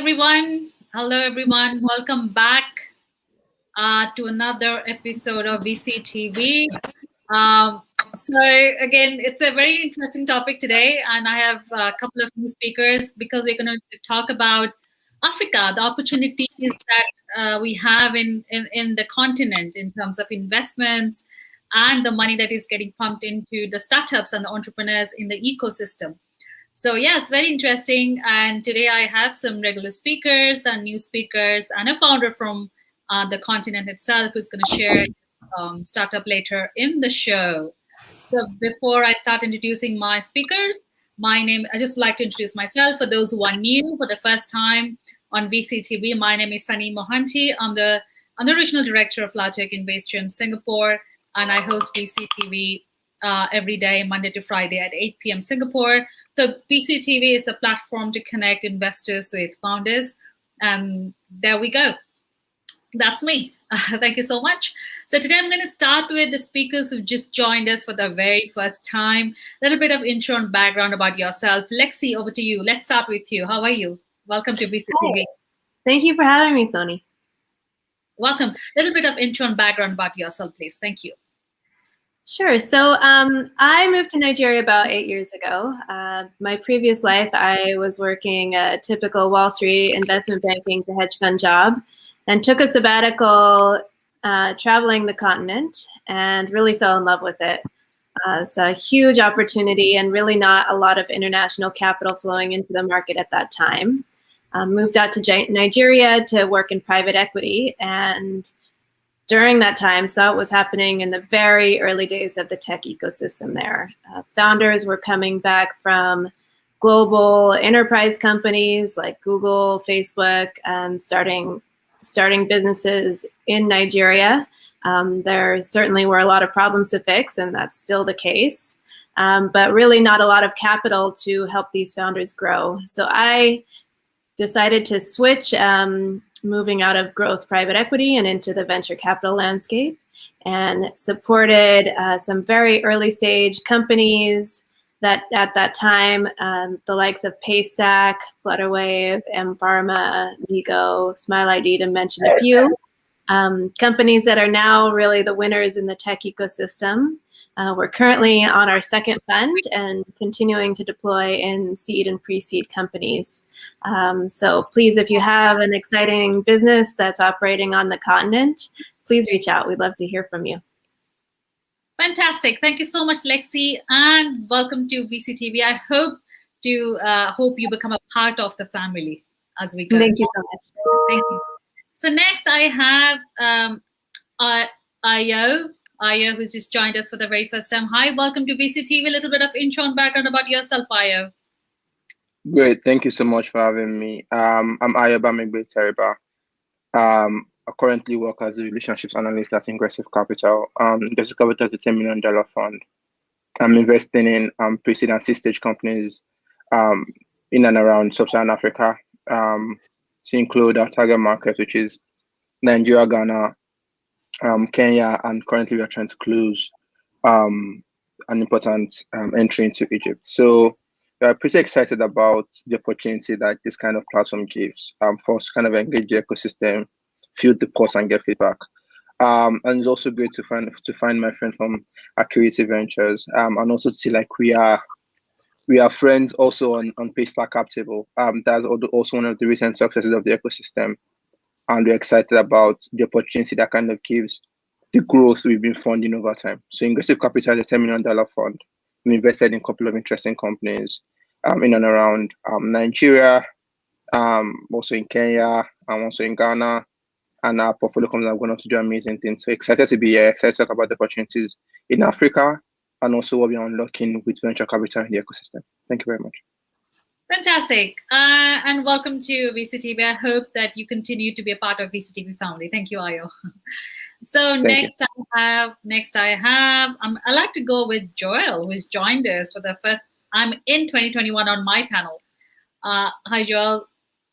everyone. Hello, everyone. Welcome back to another episode of VCTV. So, again, it's a very interesting topic today, and I have a couple of new speakers because we're going to talk about Africa, the opportunities that we have in the continent in terms of investments and the money that is getting pumped into the startups and the entrepreneurs in the ecosystem. So yeah, it's very interesting. And today I have some regular speakers and new speakers and a founder from the continent itself who's going to share startup later in the show. So before I start introducing my speakers, I just like to introduce myself for those who are new for the first time on VCTV. My name is Sunny Mohanty. I'm the regional director of Lajek in based here in Singapore, and I host VCTV every day, Monday to Friday at 8 p.m. Singapore. So VCTV is a platform to connect investors with founders. There we go. That's me. Thank you so much. So today I'm going to start with the speakers who've just joined us for the very first time. A little bit of intro and background about yourself. Lexi, over to you. Let's start with you. How are you? Welcome to VCTV. Hi. Thank you for having me, Sony. Welcome. A little bit of intro and background about yourself, please. Thank you. Sure. So I moved to Nigeria about 8 years ago. My previous life, I was working a typical Wall Street investment banking to hedge fund job and took a sabbatical traveling the continent and really fell in love with it. It's a huge opportunity and really not a lot of international capital flowing into the market at that time. Moved out to Nigeria to work in private equity, and during that time, saw what was happening in the very early days of the tech ecosystem there. Founders were coming back from global enterprise companies like Google, Facebook, and starting businesses in Nigeria. There certainly were a lot of problems to fix, and that's still the case, but really not a lot of capital to help these founders grow. So I decided to switch, moving out of growth private equity and into the venture capital landscape, and supported some very early stage companies that at that time, the likes of Paystack, Flutterwave, M-Pharma, Migo, Smile ID, to mention a few. Companies that are now really the winners in the tech ecosystem. We're currently on our second fund and continuing to deploy in seed and pre-seed companies. So please, if you have an exciting business that's operating on the continent, please reach out. We'd love to hear from you. Fantastic. Thank you so much, Lexi, and welcome to VCTV. I hope you become a part of the family as we go. Thank you so much. Thank you. So next I have Ayo, who's just joined us for the very first time. Hi, welcome to VCTV. A little bit of intro and background about yourself, Ayo. Great, thank you so much for having me. I'm Ayo Bamigbe Teriba. I currently work as a relationships analyst at Ingressive Capital. GSD Capital is a $10 million fund. I'm investing in pre-seed and seed-stage companies in and around Sub-Saharan Africa, to include our target market, which is Nigeria, Ghana, Kenya, and currently we are trying to close an important entry into Egypt. So we're pretty excited about the opportunity that this kind of platform gives for us to kind of engage the ecosystem, field the posts, and get feedback. And it's also great to find my friend from GSD Ventures, and also to see like we are friends also on Paystack Cap Table. That's also one of the recent successes of the ecosystem. And we're excited about the opportunity that kind of gives the growth we've been funding over time. So Ingressive Capital is a $10 million fund. We invested in a couple of interesting companies in and around Nigeria, also in Kenya, and also in Ghana. And our portfolio companies are going to do amazing things. So excited to be here, excited to talk about the opportunities in Africa, and also what we're unlocking with venture capital in the ecosystem. Thank you very much. Fantastic. And welcome to VCTV. I hope that you continue to be a part of VCTV family. Thank you, Ayo. So next I have, I like to go with Joel, who's joined us for the first time in 2021 on my panel. Hi, Joel.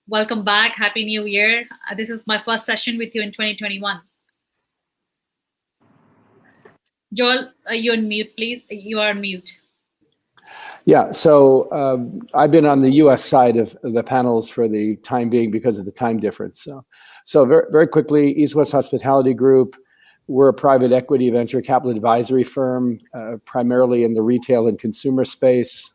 Welcome back. Happy New Year. This is my first session with you in 2021. Joel, you're on mute, please. You are on mute. Yeah, so I've been on the U.S. side of the panels for the time being because of the time difference. So very, very quickly, East West Hospitality Group, we're a private equity venture capital advisory firm, primarily in the retail and consumer space.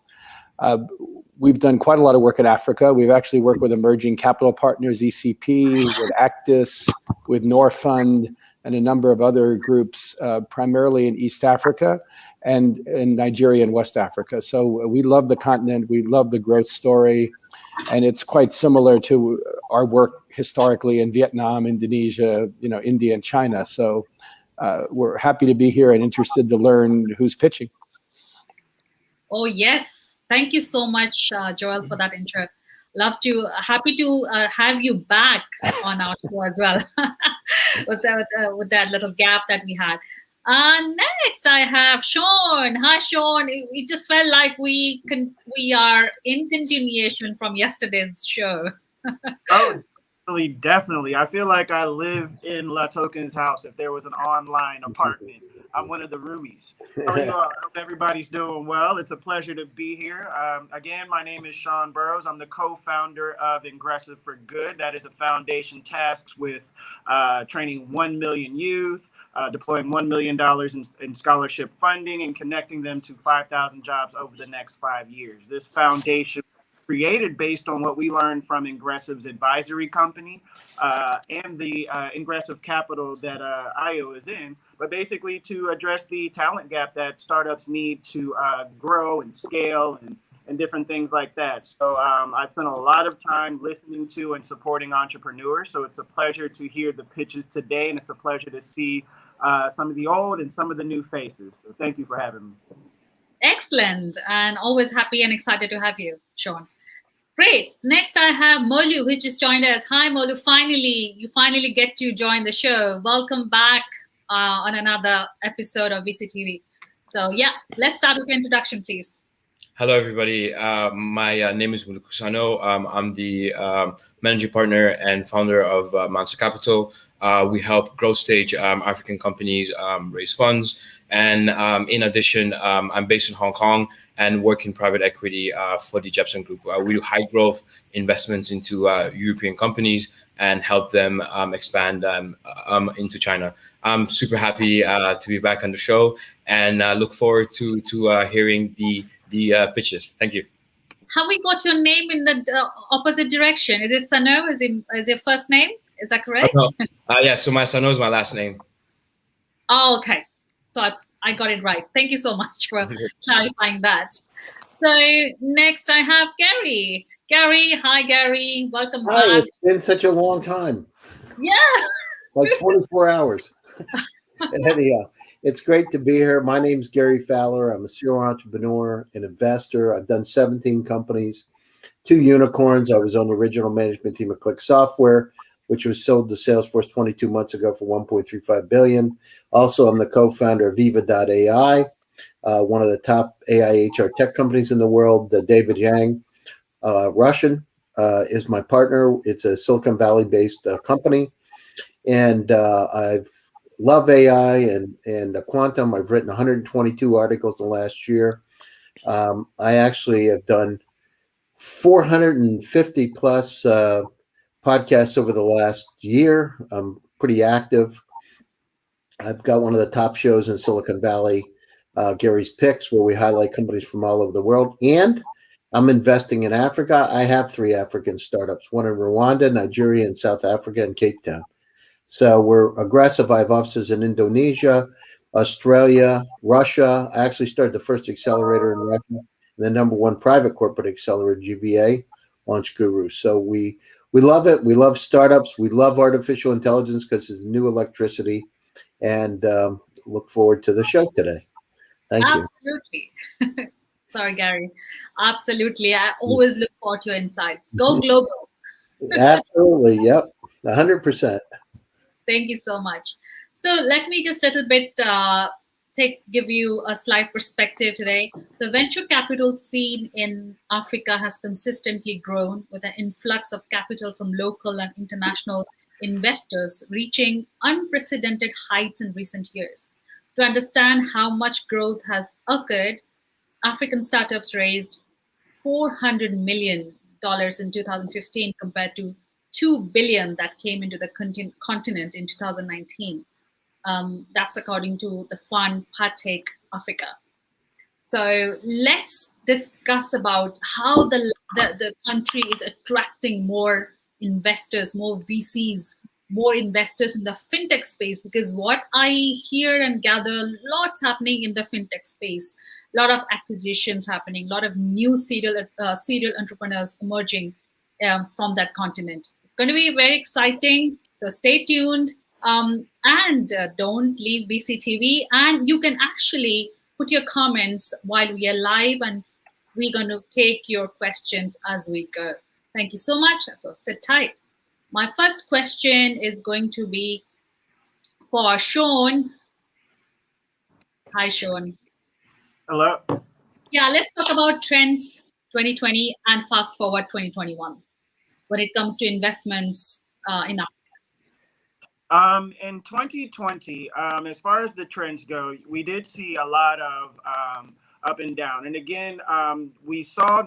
We've done quite a lot of work in Africa. We've actually worked with emerging capital partners, ECP, with Actis, with Norfund, and a number of other groups, primarily in East Africa and in Nigeria and West Africa. So we love the continent. We love the growth story. And it's quite similar to our work historically in Vietnam, Indonesia, India and China. So we're happy to be here and interested to learn who's pitching. Oh, yes. Thank you so much, Joel, for that intro. Happy to have you back on our show as well with that little gap that we had. Next, I have Sean. Hi, Sean. It just felt like we are in continuation from yesterday's show. Oh, definitely. I feel like I live in La Token's house if there was an online apartment. I'm one of the roomies. How are you all? I hope everybody's doing well. It's a pleasure to be here. Again, my name is Sean Burrows. I'm the co-founder of Ingressive for Good. That is a foundation tasked with training 1 million youth, deploying $1 million in scholarship funding, and connecting them to 5,000 jobs over the next 5 years. This foundation created based on what we learned from Ingressive's advisory company and the Ingressive capital that IO is in, but basically to address the talent gap that startups need to grow and scale and different things like that. So I've spent a lot of time listening to and supporting entrepreneurs. So it's a pleasure to hear the pitches today, and it's a pleasure to see some of the old and some of the new faces. So thank you for having me. Excellent, and always happy and excited to have you, Sean. Great. Next, I have Molu, who just joined us. Hi, Molu. You finally get to join the show. Welcome back on another episode of VCTV. So, yeah, let's start with your introduction, please. Hello, everybody. My name is Molu Kusano. I'm the managing partner and founder of Mansa Capital. We help growth stage African companies raise funds. And in addition, I'm based in Hong Kong and work in private equity for the Jepson Group. We do high growth investments into European companies and help them expand into China. I'm super happy to be back on the show and look forward to hearing the pitches. Thank you. Have we got your name in the opposite direction? Is it Sano? Is your first name? Is that correct? Yeah, so my Sano is my last name. Oh, okay. So I got it right. Thank you so much for clarifying that. So next I have Gary. Gary, hi Gary. Welcome back. Hi, it's been such a long time. Yeah. Like 24 hours. Anyhow, it's great to be here. My name's Gary Fowler. I'm a serial entrepreneur and investor. I've done 17 companies, 2 unicorns. I was on the original management team of Click Software, which was sold to Salesforce 22 months ago for $1.35 billion. Also, I'm the co-founder of Viva.ai, one of the top AI HR tech companies in the world. David Yang, Russian, is my partner. It's a Silicon Valley-based company. And I love AI and quantum. I've written 122 articles in the last year. I actually have done 450 plus podcasts over the last year. I'm pretty active. I've got one of the top shows in Silicon Valley, Gary's Picks, where we highlight companies from all over the world. And I'm investing in Africa. I have 3 African startups, one in Rwanda, Nigeria, and South Africa, and Cape Town. So we're aggressive. I have offices in Indonesia, Australia, Russia. I actually started the first accelerator in Russia, the #1 private corporate accelerator, GBA, Launch Guru. So we love it. We love startups. We love artificial intelligence because it's new electricity. And look forward to the show today. Thank you. Absolutely. Sorry, Gary. Absolutely. I always look forward to your insights. Go global. Absolutely. Yep. 100%. Thank you so much. So let me just a little bit give you a slight perspective today. The venture capital scene in Africa has consistently grown with an influx of capital from local and international investors reaching unprecedented heights in recent years. To understand how much growth has occurred, African startups raised $400 million in 2015 compared to $2 billion that came into the continent in 2019. That's according to the fund Partake Africa. So let's discuss about how the country is attracting more investors, more VCs, more investors in the fintech space, because what I hear and gather, lots happening in the fintech space, a lot of acquisitions happening, a lot of new serial entrepreneurs emerging from that continent. It's going to be very exciting. So stay tuned and don't leave VCTV. And you can actually put your comments while we are live, and we're going to take your questions as we go. Thank you so much. So sit tight. My first question is going to be for Sean. Hi, Sean. Hello. Yeah, let's talk about trends 2020 and fast forward 2021 when it comes to investments in Africa. In 2020, as far as the trends go, we did see a lot of up and down. And again, we saw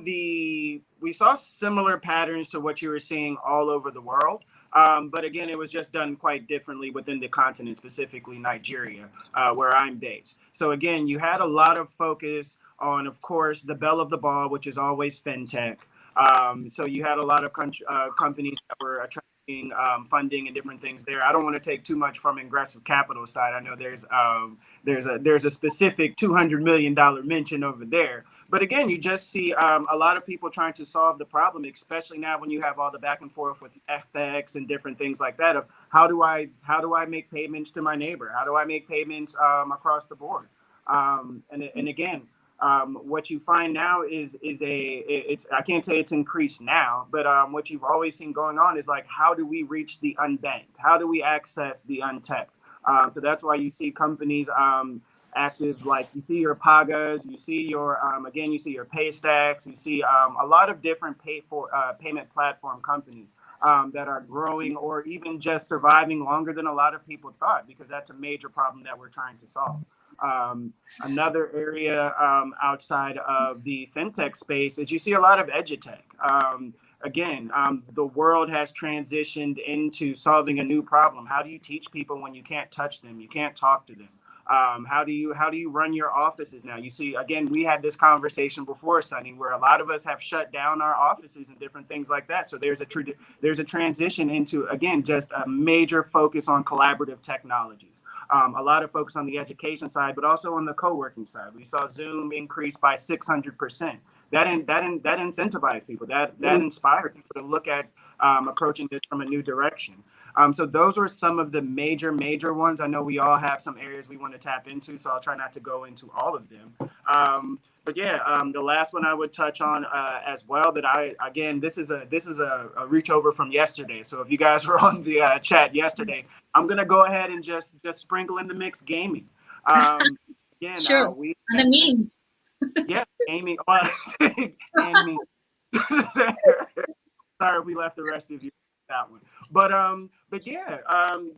similar patterns to what you were seeing all over the world. But again, it was just done quite differently within the continent, specifically Nigeria, where I'm based. So again, you had a lot of focus on, of course, the belle of the ball, which is always fintech. So you had a lot of companies that were attracting funding and different things there. I don't want to take too much from Ingressive Capital side. I know there's a specific $200 million mention over there. But again, you just see a lot of people trying to solve the problem, especially now when you have all the back and forth with FX and different things like that. Of how do I make payments to my neighbor? How do I make payments across the board? And again, what you find now is I can't say it's increased now, but what you've always seen going on is like, how do we reach the unbanked? How do we access the untapped? So that's why you see companies active, like you see your Pagas, you see your you see your Paystacks, you see a lot of different payment platform companies that are growing or even just surviving longer than a lot of people thought, because that's a major problem that we're trying to solve. Another area outside of the fintech space is you see a lot of Edutech. Again, the world has transitioned into solving a new problem. How do you teach people when you can't touch them? You can't talk to them. How do you run your offices now? You see, again, we had this conversation before, Sunny, where a lot of us have shut down our offices and different things like that. So there's a transition into, again, just a major focus on collaborative technologies. A lot of focus on the education side, but also on the co-working side. We saw Zoom increase by 600%. That incentivized people. That inspired people to look at approaching this from a new direction. So those are some of the major ones. I know we all have some areas we want to tap into, so I'll try not to go into all of them. But yeah, the last one I would touch on as well, this is a reach over from yesterday. So if you guys were on the chat yesterday, I'm gonna go ahead and just sprinkle in the mix gaming. Again, sure. And the memes. Yeah, gaming. Gaming. Sorry if we left the rest of you that one. But yeah,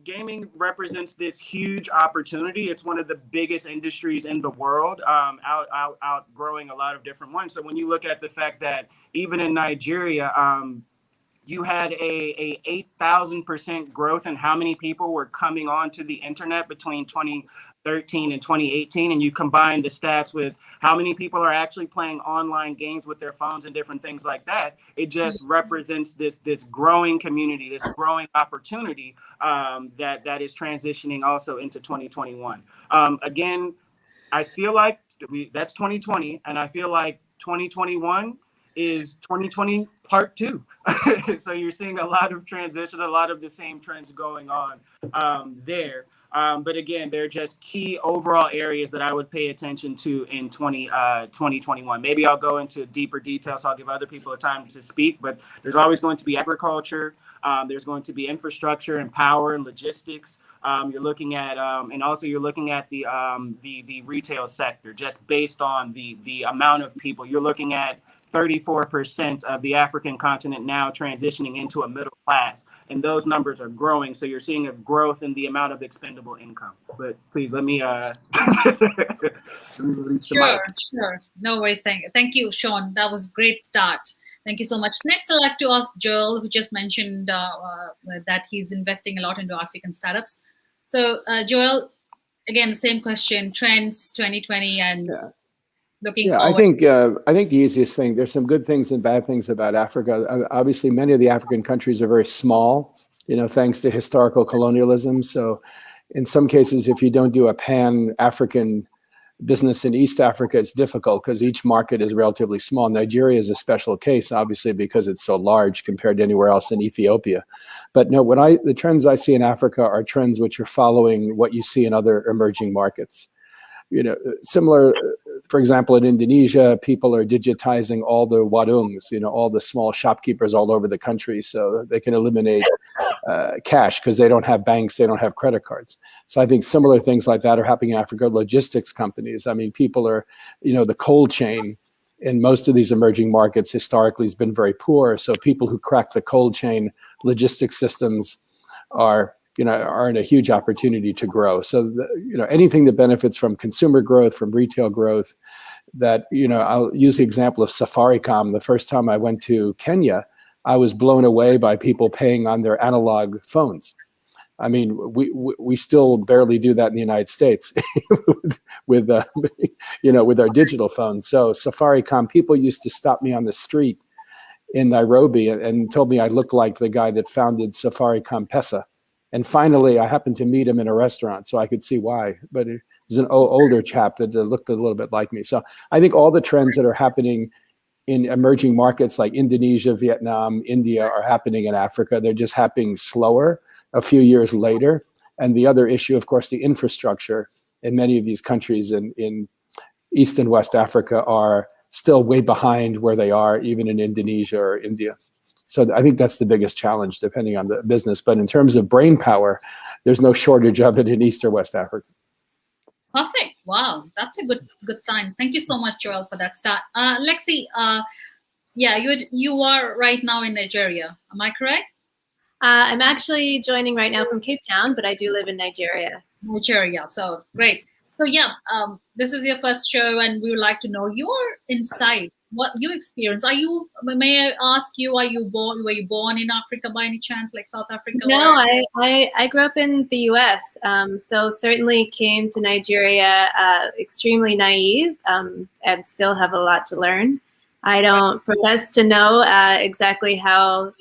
gaming represents this huge opportunity. It's one of the biggest industries in the world, outgrowing a lot of different ones. So when you look at the fact that even in Nigeria, you had a 8,000% growth in how many people were coming onto the internet between 2013 and 2018, and you combine the stats with how many people are actually playing online games with their phones and different things like that, it just represents this growing community, this growing opportunity that is transitioning also into 2021. Again, I feel like that's 2020, and I feel like 2021 is 2020 part 2. So you're seeing a lot of transition, a lot of the same trends going on there. But again, they're just key overall areas that I would pay attention to in 2021. Maybe I'll go into deeper details, so I'll give other people a time to speak, but there's always going to be agriculture. There's going to be infrastructure and power and logistics. You're looking at, and also you're looking at the retail sector, just based on the amount of people. You're looking at 34% of the African continent now transitioning into a middle class, and those numbers are growing. So you're seeing a growth in the amount of expendable income. But please let me release the mic. Sure. No worries. Thank you, Sean. That was great start. Thank you so much. Next, I'd like to ask Joel, who just mentioned that he's investing a lot into African startups. So, Joel, again, the same question: trends 2020 and looking forward. I think the easiest thing. There's some good things and bad things about Africa. Obviously, many of the African countries are very small, thanks to historical colonialism. So, in some cases, if you don't do a pan-African business in East Africa, it's difficult because each market is relatively small. Nigeria is a special case, obviously, because it's so large compared to anywhere else in Ethiopia. But no, the trends I see in Africa are trends which are following what you see in other emerging markets. Similar, for example, in Indonesia, people are digitizing all the warungs, all the small shopkeepers all over the country, so they can eliminate cash because they don't have banks, they don't have credit cards. So I think similar things like that are happening in Africa. Logistics companies, I mean, people are, the cold chain in most of these emerging markets historically has been very poor. So people who crack the cold chain logistics systems are in a huge opportunity to grow. So, anything that benefits from consumer growth, from retail growth, that, I'll use the example of Safaricom. The first time I went to Kenya, I was blown away by people paying on their analog phones. I mean, we still barely do that in the United States with our digital phones. So Safaricom, people used to stop me on the street in Nairobi and told me I looked like the guy that founded Safaricom Pesa. And finally, I happened to meet him in a restaurant, so I could see why. But it was an older chap that looked a little bit like me. So I think all the trends that are happening in emerging markets like Indonesia, Vietnam, India are happening in Africa. They're just happening slower a few years later. And the other issue, of course, the infrastructure in many of these countries in East and West Africa are still way behind where they are, even in Indonesia or India. So I think that's the biggest challenge, depending on the business. But in terms of brain power, there's no shortage of it in East or West Africa. Perfect. Wow, that's a good sign. Thank you so much, Joel, for that start. Lexi, you are right now in Nigeria. Am I correct? I'm actually joining right now from Cape Town, but I do live in Nigeria. Nigeria. So great. So this is your first show, and we would like to know your insights, what you experience. May I ask you, were you born in Africa by any chance, like South Africa? No, I grew up in the US. So certainly came to Nigeria extremely naive and still have a lot to learn. I don't profess to know exactly how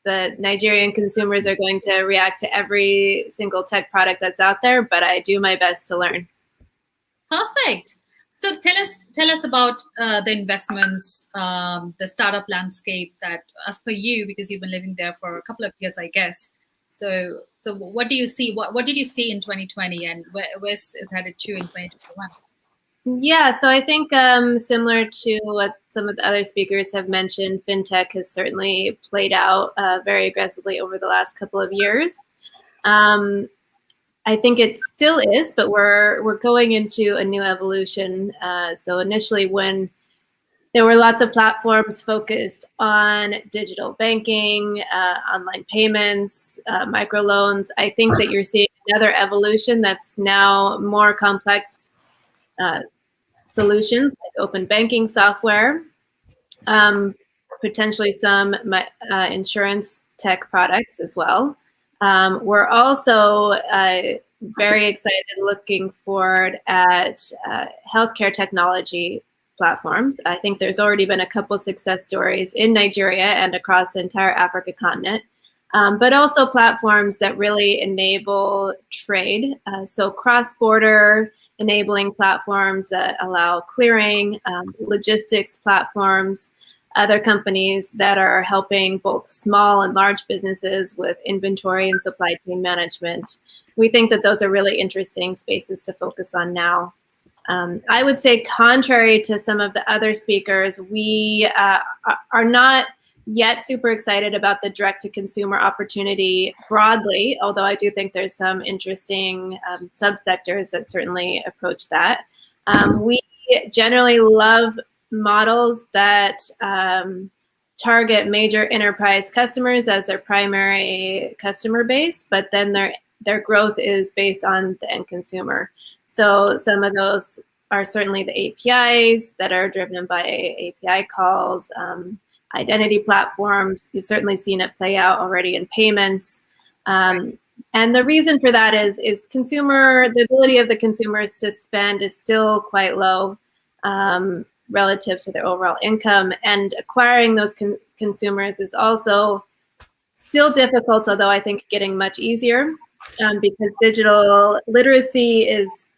the Nigerian consumers are going to react to every single tech product that's out there, but I do my best to learn. Perfect. So tell us about the investments, the startup landscape that, as per you, because you've been living there for a couple of years, I guess. So what do you see? What did you see in 2020, and where is headed to in 2021? Yeah, so I think similar to what some of the other speakers have mentioned, fintech has certainly played out very aggressively over the last couple of years. I think it still is, but we're going into a new evolution. So initially, when there were lots of platforms focused on digital banking, online payments, microloans, I think that you're seeing another evolution that's now more complex solutions like open banking software, potentially some insurance tech products as well. We're also very excited looking forward at healthcare technology platforms. I think there's already been a couple success stories in Nigeria and across the entire Africa continent, but also platforms that really enable trade. So cross-border enabling platforms that allow clearing, logistics platforms, other companies that are helping both small and large businesses with inventory and supply chain management. We think that those are really interesting spaces to focus on now. I would say, contrary to some of the other speakers, we are not yet super excited about the direct-to-consumer opportunity broadly, although I do think there's some interesting subsectors that certainly approach that. We generally love models that target major enterprise customers as their primary customer base, but then their growth is based on the end consumer. So some of those are certainly the APIs that are driven by API calls, identity platforms. You've certainly seen it play out already in payments. And the reason for that is the ability of the consumers to spend is still quite low relative to their overall income. And acquiring those consumers is also still difficult, although I think getting much easier because digital literacy is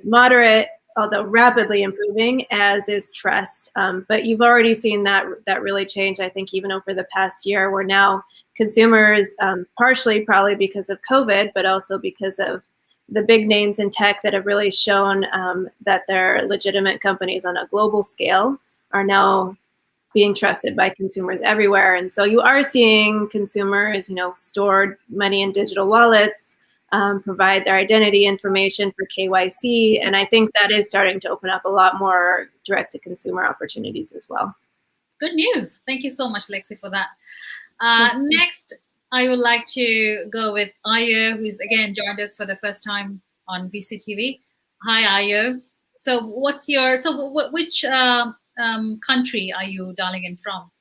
moderate, although rapidly improving, as is trust. But you've already seen that really change, I think, even over the past year, where now consumers, partially probably because of COVID, but also because of the big names in tech that have really shown that they're legitimate companies on a global scale, are now being trusted by consumers everywhere. And so you are seeing consumers, store money in digital wallets, provide their identity information for KYC. And I think that is starting to open up a lot more direct-to-consumer opportunities as well. Good news. Thank you so much, Lexi, for that. Next, I would like to go with Ayo, who's again joined us for the first time on VCTV. Hi, Ayo. So which country are you dialing in from?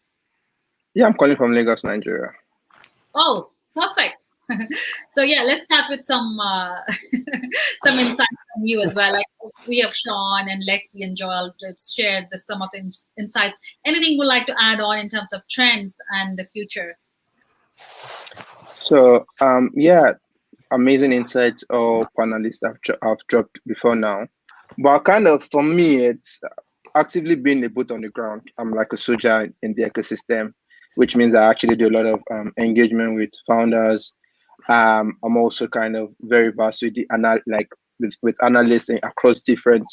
Yeah, I'm calling from Lagos, Nigeria. Oh, perfect. So yeah, let's start with some some insights from you as well. Like we have Sean and Lexi and Joel shared some of the insights. Anything you would like to add on in terms of trends and the future? So yeah, amazing insights all panelists have dropped before now. But kind of for me, it's actively being a boot on the ground. I'm like a soldier in the ecosystem, which means I actually do a lot of engagement with founders. I'm also kind of very versed with the with analysts across different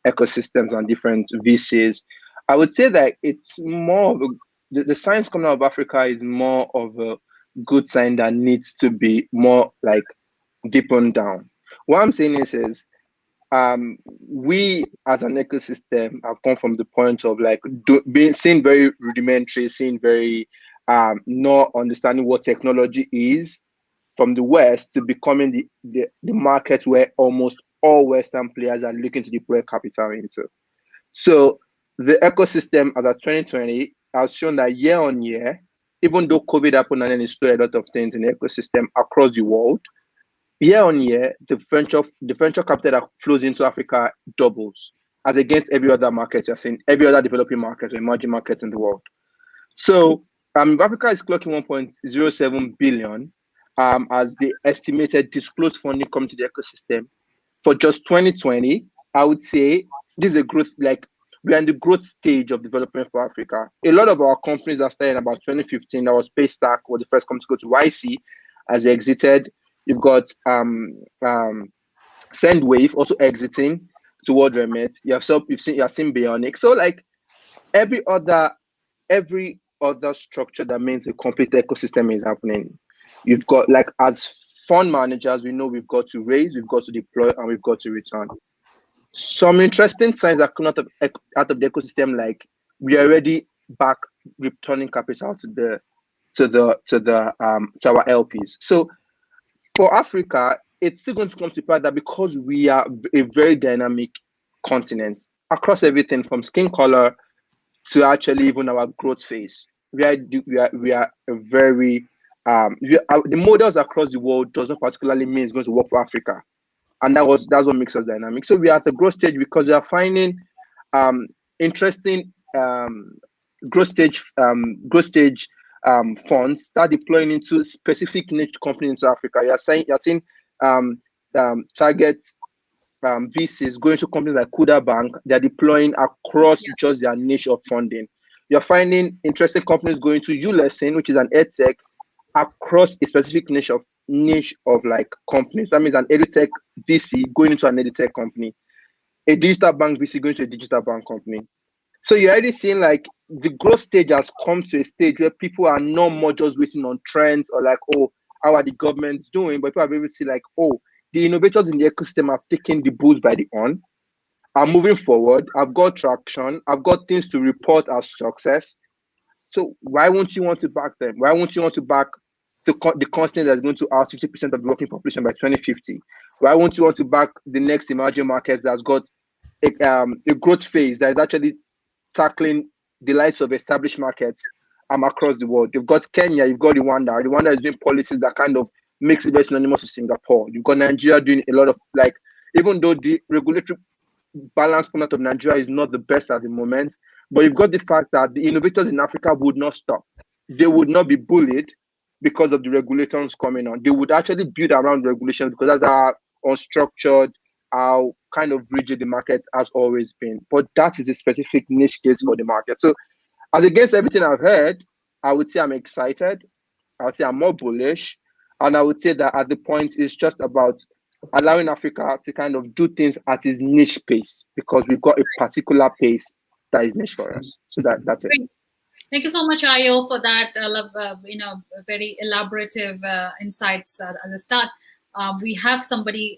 ecosystems and different VCs. I would say that it's more of the science coming out of Africa is more of a good sign that needs to be more like deepened down. What I'm saying is we as an ecosystem have come from the point of like seeing very rudimentary, seeing very not understanding what technology is from the West to becoming the market where almost all Western players are looking to deploy capital into. So the ecosystem as of 2020 has shown that year on year, even though COVID happened and then it slowed a lot of things in the ecosystem across the world, year on year, the venture capital that flows into Africa doubles as against every other market you're seeing, every other developing market or emerging markets in the world. So Africa is clocking 1.07 billion as the estimated disclosed funding coming to the ecosystem. For just 2020, I would say this is a growth, like we are in the growth stage of development for Africa. A lot of our companies are starting about 2015. That was Paystack, was the first company to go to YC as they exited. You've got Sendwave also exiting toward Remit. You have seen Bionic. So like every other structure that means a complete ecosystem is happening. You've got like as fund managers, we know we've got to raise, we've got to deploy, and we've got to return. Some interesting signs that come out of the ecosystem, like we are already back returning capital to our LPs. So for Africa, it's still going to come to pass that because we are a very dynamic continent across everything from skin color to actually even our growth phase. We are a very the models across the world does not particularly mean it's going to work for Africa, and that's what makes us dynamic. So we are at the growth stage because we are finding interesting growth stage funds start deploying into specific niche companies into Africa. You're seeing target VCs going to companies like Kuda Bank. They're deploying across just their niche of funding. You're finding interesting companies going to ULESSIN, which is an edtech, across a specific niche of like companies. That means an Edutech VC going into an Edutech company, a digital bank VC going to a digital bank company. So you're already seeing like the growth stage has come to a stage where people are no more just waiting on trends or like, oh, how are the governments doing? But people are able to see like, oh, the innovators in the ecosystem have taken the bulls by the horn, I'm moving forward. I've got traction. I've got things to report as success. So why won't you want to back them? Why won't you want to back the continent that's going to house 50% of the working population by 2050? Why won't you want to back the next emerging markets that's got a growth phase that is actually tackling the likes of established markets across the world? You've got Kenya, you've got Rwanda. Rwanda is doing policies that kind of makes it very synonymous with Singapore. You've got Nigeria doing a lot of, like, even though the regulatory balance format of Nigeria is not the best at the moment, but you've got the fact that the innovators in Africa would not stop. They would not be bullied because of the regulations coming on. They would actually build around regulations because that's how unstructured, how kind of rigid the market has always been. But that is a specific niche case for the market. So as against everything I've heard, I would say I'm excited. I would say I'm more bullish. And I would say that at the point, it's just about allowing Africa to kind of do things at its niche pace, because we've got a particular pace that is niche for us. So that's it. Great. Thank you so much, Ayo, for that. I love, very elaborative insights as a start. We have somebody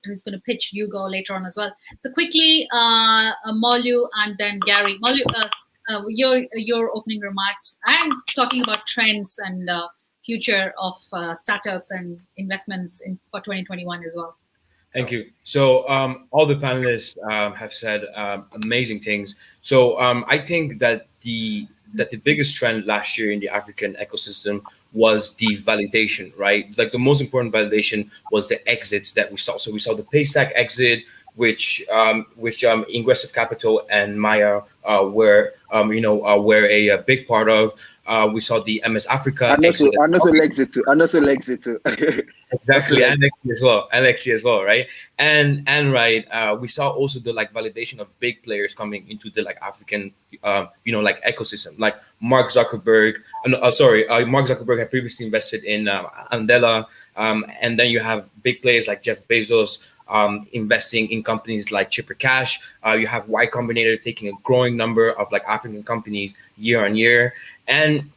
who's going to pitch Hugo later on as well. So quickly, Molu and then Gary. Molu, your opening remarks and talking about trends and future of startups and investments for 2021 as well. Thank you. So all the panelists have said amazing things. So I think that the biggest trend last year in the African ecosystem was the validation, right? Like the most important validation was the exits that we saw. So we saw the Paystack exit, which Ingressive Capital and Maya were a big part of. We saw the MS Africa exit. I know Lexit too. Exactly, and Alexi as well, right? And we saw also the validation of big players coming into the African ecosystem, like Mark Zuckerberg. Mark Zuckerberg had previously invested in Andela, and then you have big players like Jeff Bezos investing in companies like Chipper Cash. You have Y Combinator taking a growing number of African companies year on year, and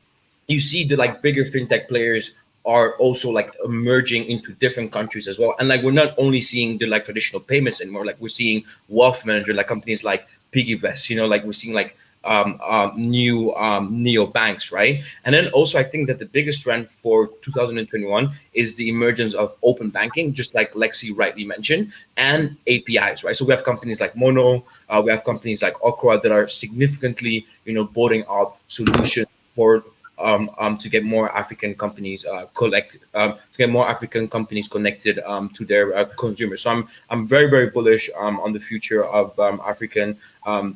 you see the bigger fintech players are also emerging into different countries as well. And we're not only seeing the traditional payments anymore, we're seeing wealth manager companies like PiggyVest, we're seeing new neo banks, right? And then also I think that the biggest trend for 2021 is the emergence of open banking, just like Lexi rightly mentioned, and APIs, right? So we have companies like Mono, we have companies like Okra that are significantly, building out solutions for to get more African companies to get more African companies connected to their consumers. So I'm very, very bullish on the future of African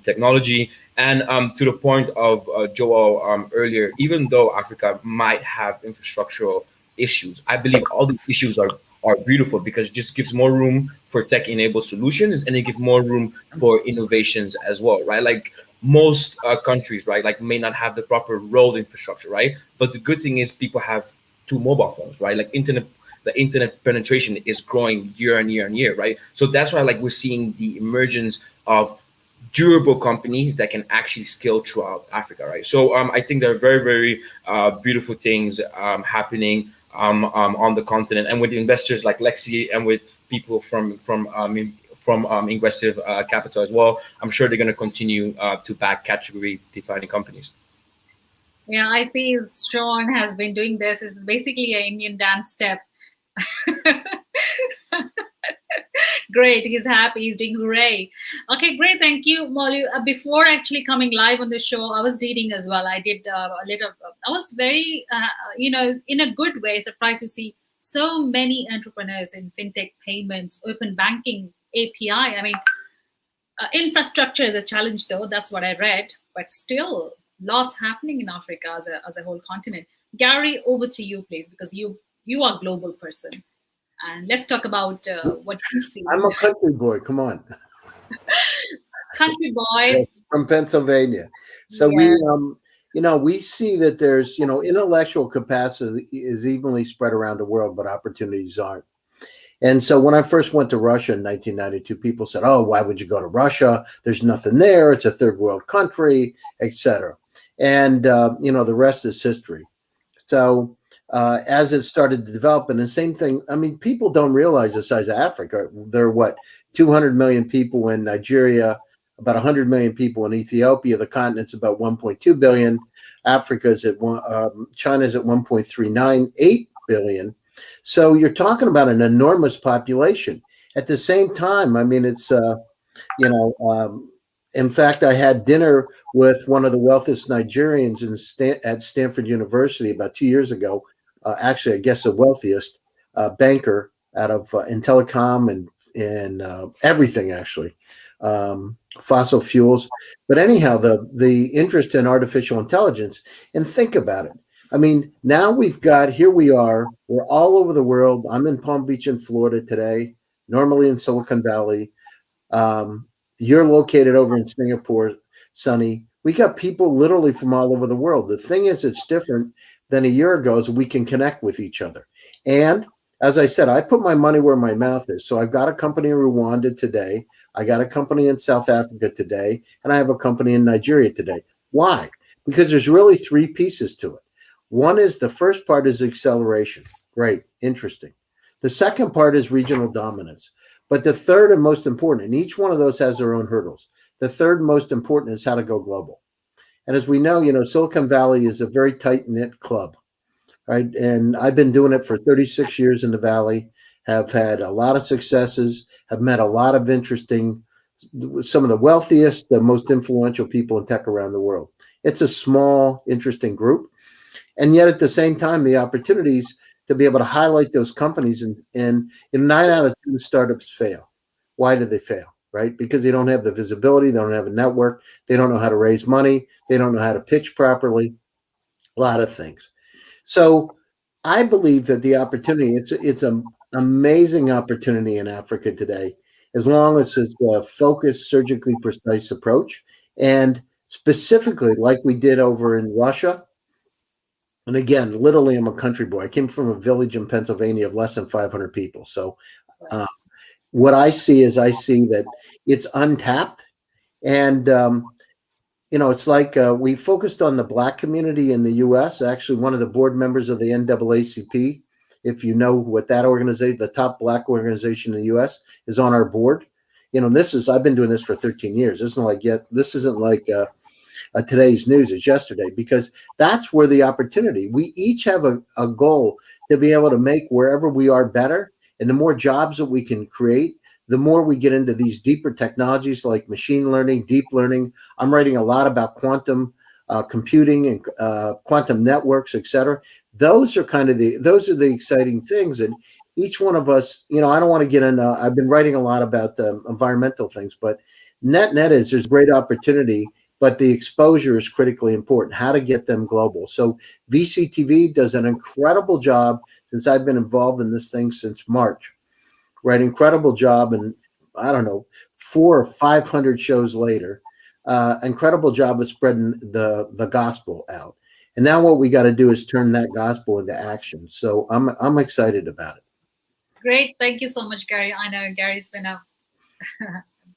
technology. And to the point of Joel earlier, even though Africa might have infrastructural issues, I believe all these issues are beautiful because it just gives more room for tech-enabled solutions, and it gives more room for innovations as well, right? Most countries, right, may not have the proper road infrastructure, right? But the good thing is people have 2 mobile phones, right? The internet penetration is growing year on year on year, right? So that's why we're seeing the emergence of durable companies that can actually scale throughout Africa, right? So I think there are very, very beautiful things happening on the continent, and with investors like Lexi and with people from Ingressive Capital as well. I'm sure they're going to continue to back category-defining companies. Yeah, I see Sean has been doing this. It's basically an Indian dance step. Great, he's happy, he's doing hooray. Okay, great, thank you, Molly. Before actually coming live on the show, I was reading as well. I did a little, I was very, in a good way, surprised to see so many entrepreneurs in fintech, payments, open banking, API. I mean, infrastructure is a challenge though, that's what I read, but still lots happening in Africa as a whole continent. Gary, over to you, please, because you are a global person. And let's talk about what you see. I'm a country boy. Come on. Country boy. From Pennsylvania. So yeah. we see that there's, intellectual capacity is evenly spread around the world, but opportunities aren't. And so when I first went to Russia in 1992, people said, oh, why would you go to Russia? There's nothing there. It's a third world country, etc. And, the rest is history. So as it started to develop. And the same thing, I mean, people don't realize the size of Africa. There are what, 200 million people in Nigeria, about 100 million people in Ethiopia. The continent's about 1.2 billion. Africa's at China's at 1.398 billion. So you're talking about an enormous population. At the same time, I mean, it's in fact, I had dinner with one of the wealthiest Nigerians at Stanford University about 2 years ago. Actually, I guess the wealthiest banker out of in telecom and everything, actually, fossil fuels. But anyhow, the interest in artificial intelligence, and think about it. I mean, now here we are, we're all over the world. I'm in Palm Beach in Florida today, normally in Silicon Valley. You're located over in Singapore, Sunny. We got people literally from all over the world. The thing is, it's different than a year ago is we can connect with each other. And as I said, I put my money where my mouth is. So I've got a company in Rwanda today. I got a company in South Africa today, and I have a company in Nigeria today. Why? Because there's really three pieces to it. One is the first part is acceleration. Great, interesting. The second part is regional dominance. But the third and most important, and each one of those has their own hurdles. The third most important is how to go global. And as we know, Silicon Valley is a very tight-knit club, right? And I've been doing it for 36 years in the Valley, have had a lot of successes, have met a lot of some of the wealthiest, the most influential people in tech around the world. It's a small, interesting group. And yet at the same time, the opportunities to be able to highlight those companies, and 9 out of 10 startups fail. Why do they fail? Right? Because they don't have the visibility, they don't have a network, they don't know how to raise money, they don't know how to pitch properly, a lot of things. So I believe that the opportunity, it's an amazing opportunity in Africa today, as long as it's a focused, surgically precise approach. And specifically, like we did over in Russia, and again, literally, I'm a country boy. I came from a village in Pennsylvania of less than 500 people. So what I see that it's untapped. And, it's like we focused on the Black community in the U.S. Actually, one of the board members of the NAACP, if you know what that organization, the top Black organization in the U.S., is on our board. I've been doing this for 13 years. This isn't like today's news is yesterday, because that's where the opportunity. We each have a goal to be able to make wherever we are better. And the more jobs that we can create, the more we get into these deeper technologies like machine learning, deep learning. I'm writing a lot about quantum computing and quantum networks, et cetera. Those are the exciting things. And each one of us, I don't want to get into, I've been writing a lot about environmental things, but net is there's great opportunity, but the exposure is critically important, how to get them global. So VCTV does an incredible job since I've been involved in this thing since March, right? Incredible job. And I don't know, 400 or 500 shows later, incredible job of spreading the gospel out. And now what we got to do is turn that gospel into action. So I'm excited about it. Great. Thank you so much, Gary. I know Gary's been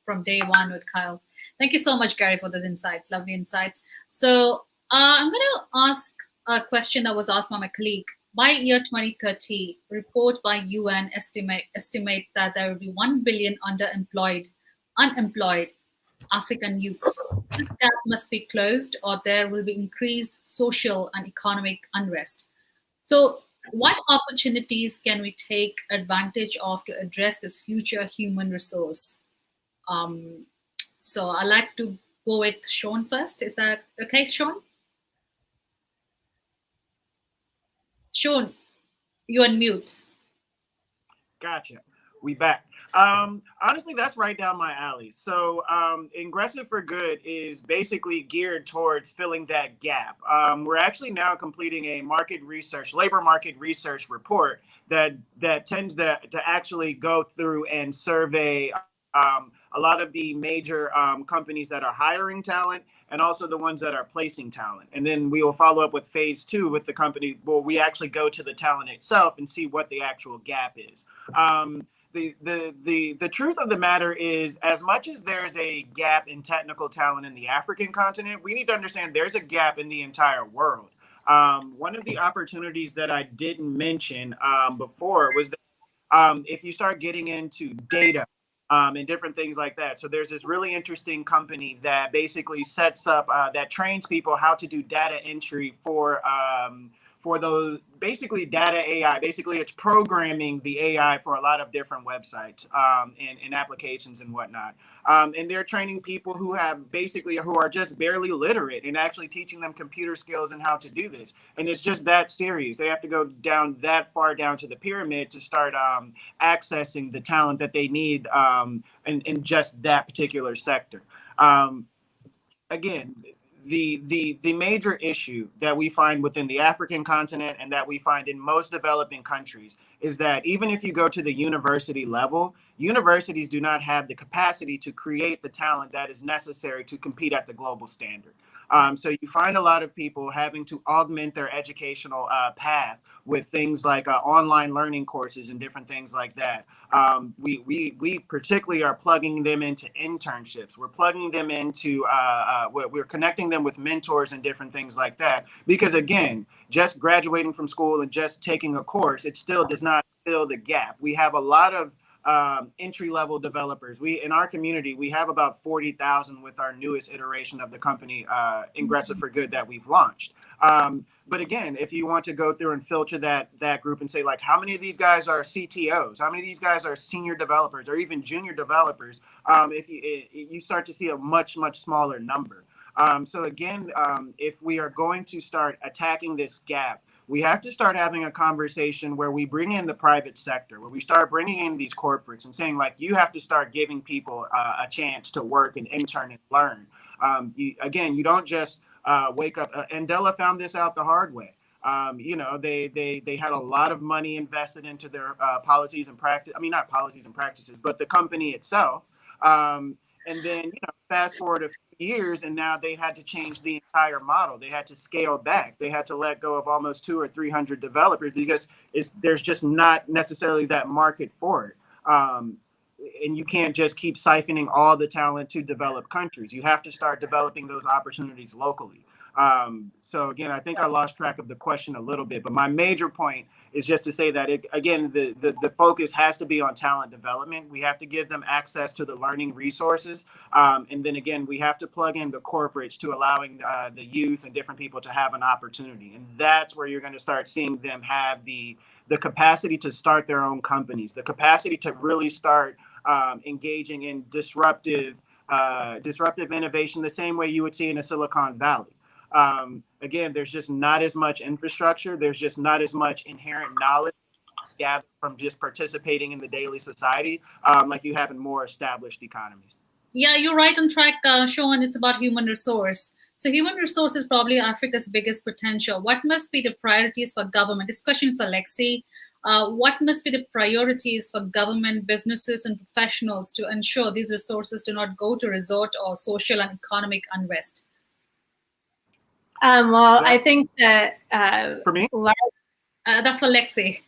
from day one with Kyle. Thank you so much, Gary, for those insights. Lovely insights. So I'm going to ask a question that was asked by my colleague. By year 2030, report by UN estimates that there will be 1 billion unemployed African youths. This gap must be closed, or there will be increased social and economic unrest. So what opportunities can we take advantage of to address this future human resource? So I'd like to go with Sean first. Is that okay, Sean? Sean, you're on mute. Gotcha. We back. Honestly, that's right down my alley. So Ingressive for Good is basically geared towards filling that gap. We're actually now completing a labor market research report that tends to actually go through and survey a lot of the major companies that are hiring talent, and also the ones that are placing talent. And then we will follow up with phase 2 with the company where we actually go to the talent itself and see what the actual gap is. The truth of the matter is, as much as there's a gap in technical talent in the African continent, we need to understand there's a gap in the entire world. One of the opportunities that I didn't mention before was that if you start getting into data and different things like that. So there's this really interesting company that basically sets up, that trains people how to do data entry for those, basically data AI. Basically, it's programming the AI for a lot of different websites and applications and whatnot. And they're training people who are just barely literate and actually teaching them computer skills and how to do this. And it's just that serious. They have to go down that far down to the pyramid to start accessing the talent that they need in just that particular sector. Again, the major issue that we find within the African continent and that we find in most developing countries is that even if you go to the university level, universities do not have the capacity to create the talent that is necessary to compete at the global standard. So you find a lot of people having to augment their educational path with things like online learning courses and different things like that. We particularly are plugging them into internships. We're plugging them into, we're connecting them with mentors and different things like that. Because again, just graduating from school and just taking a course, it still does not fill the gap. We have a lot of entry-level developers. In our community, we have about 40,000 with our newest iteration of the company, Ingressive for Good, that we've launched. But again, if you want to go through and filter that group and say, like, how many of these guys are CTOs? How many of these guys are senior developers or even junior developers? If you start to see a much, much smaller number. So again, if we are going to start attacking this gap, we have to start having a conversation where we bring in the private sector, where we start bringing in these corporates and saying, like, you have to start giving people a chance to work and intern and learn. You don't just wake up. Andela found this out the hard way. They had a lot of money invested into their policies and practice. I mean, not policies and practices, but the company itself. And then, fast forward a few years, and now they had to change the entire model. They had to scale back. They had to let go of almost 200 or 300 developers because there's just not necessarily that market for it. And you can't just keep siphoning all the talent to developed countries. You have to start developing those opportunities locally. So again, I think I lost track of the question a little bit, but my major point is just to say that the focus has to be on talent development. We have to give them access to the learning resources. And then again, we have to plug in the corporates to allowing the youth and different people to have an opportunity. And that's where you're going to start seeing them have the capacity to start their own companies, the capacity to really start engaging in disruptive innovation, the same way you would see in a Silicon Valley. Again, there's just not as much infrastructure. There's just not as much inherent knowledge gathered from just participating in the daily society like you have in more established economies. Yeah, you're right on track, Sean. It's about human resource. So human resource is probably Africa's biggest potential. What must be the priorities for government? This question is for Lexi. What must be the priorities for government, businesses, and professionals to ensure these resources do not go to resort or social and economic unrest? I think that for me, that's for Lexi.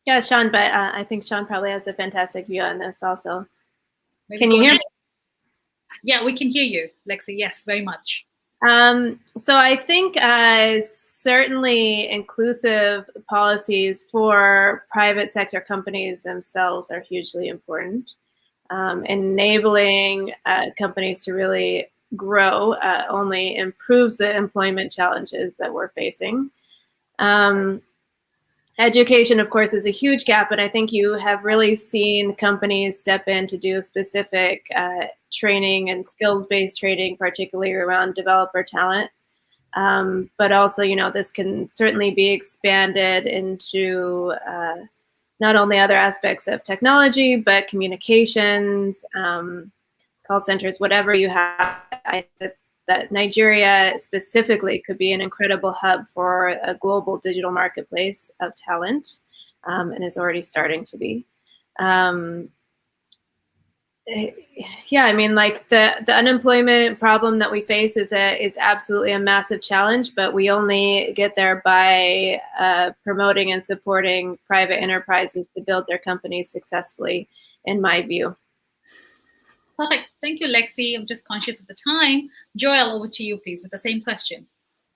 Yeah, Sean, but I think Sean probably has a fantastic view on this also. Maybe can you hear me? Yeah, we can hear you, Lexi. Yes, very much. So I think certainly inclusive policies for private sector companies themselves are hugely important. Enabling companies to really grow only improves the employment challenges that we're facing. Education, of course, is a huge gap, but I think you have really seen companies step in to do specific training and skills-based training, particularly around developer talent. But also, this can certainly be expanded into not only other aspects of technology, but communications, call centers, whatever you have. I think that Nigeria specifically could be an incredible hub for a global digital marketplace of talent, and is already starting to be. Yeah, I mean, like the unemployment problem that we face is absolutely a massive challenge, but we only get there by promoting and supporting private enterprises to build their companies successfully, in my view. Perfect. Thank you, Lexi. I'm just conscious of the time. Joel, over to you, please, with the same question.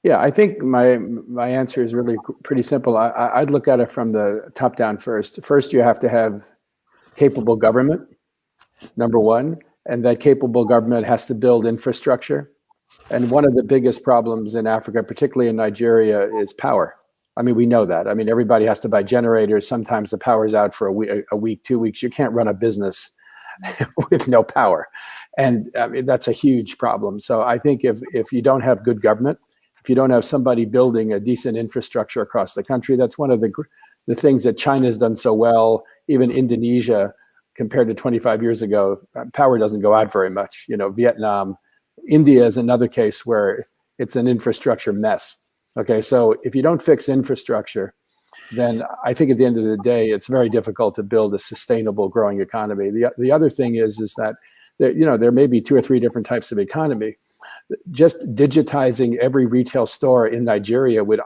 Yeah, I think my answer is really pretty simple. I'd look at it from the top down first. First, you have to have capable government, number one, and that capable government has to build infrastructure. And one of the biggest problems in Africa, particularly in Nigeria, is power. I mean, we know that. I mean, everybody has to buy generators. Sometimes the power's out for a week, 2 weeks. You can't run a business with no power. And I mean, that's a huge problem. So I think if you don't have good government, if you don't have somebody building a decent infrastructure across the country, that's one of the things that China's done so well. Even Indonesia, compared to 25 years ago, power doesn't go out very much. You know, Vietnam, India is another case where it's an infrastructure mess. Okay, so if you don't fix infrastructure, then I think at the end of the day, it's very difficult to build a sustainable, growing economy. The other thing is that there may be 2 or 3 different types of economy. Just digitizing every retail store in Nigeria would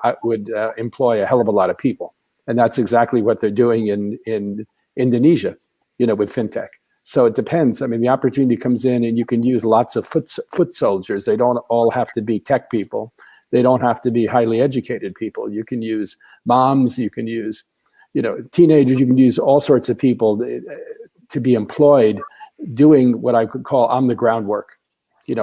employ a hell of a lot of people, and that's exactly what they're doing in Indonesia, with fintech. So it depends. I mean, the opportunity comes in, and you can use lots of foot soldiers. They don't all have to be tech people. They don't have to be highly educated people. You can use moms. You can use, teenagers. You can use all sorts of people to be employed doing what I could call on the ground work,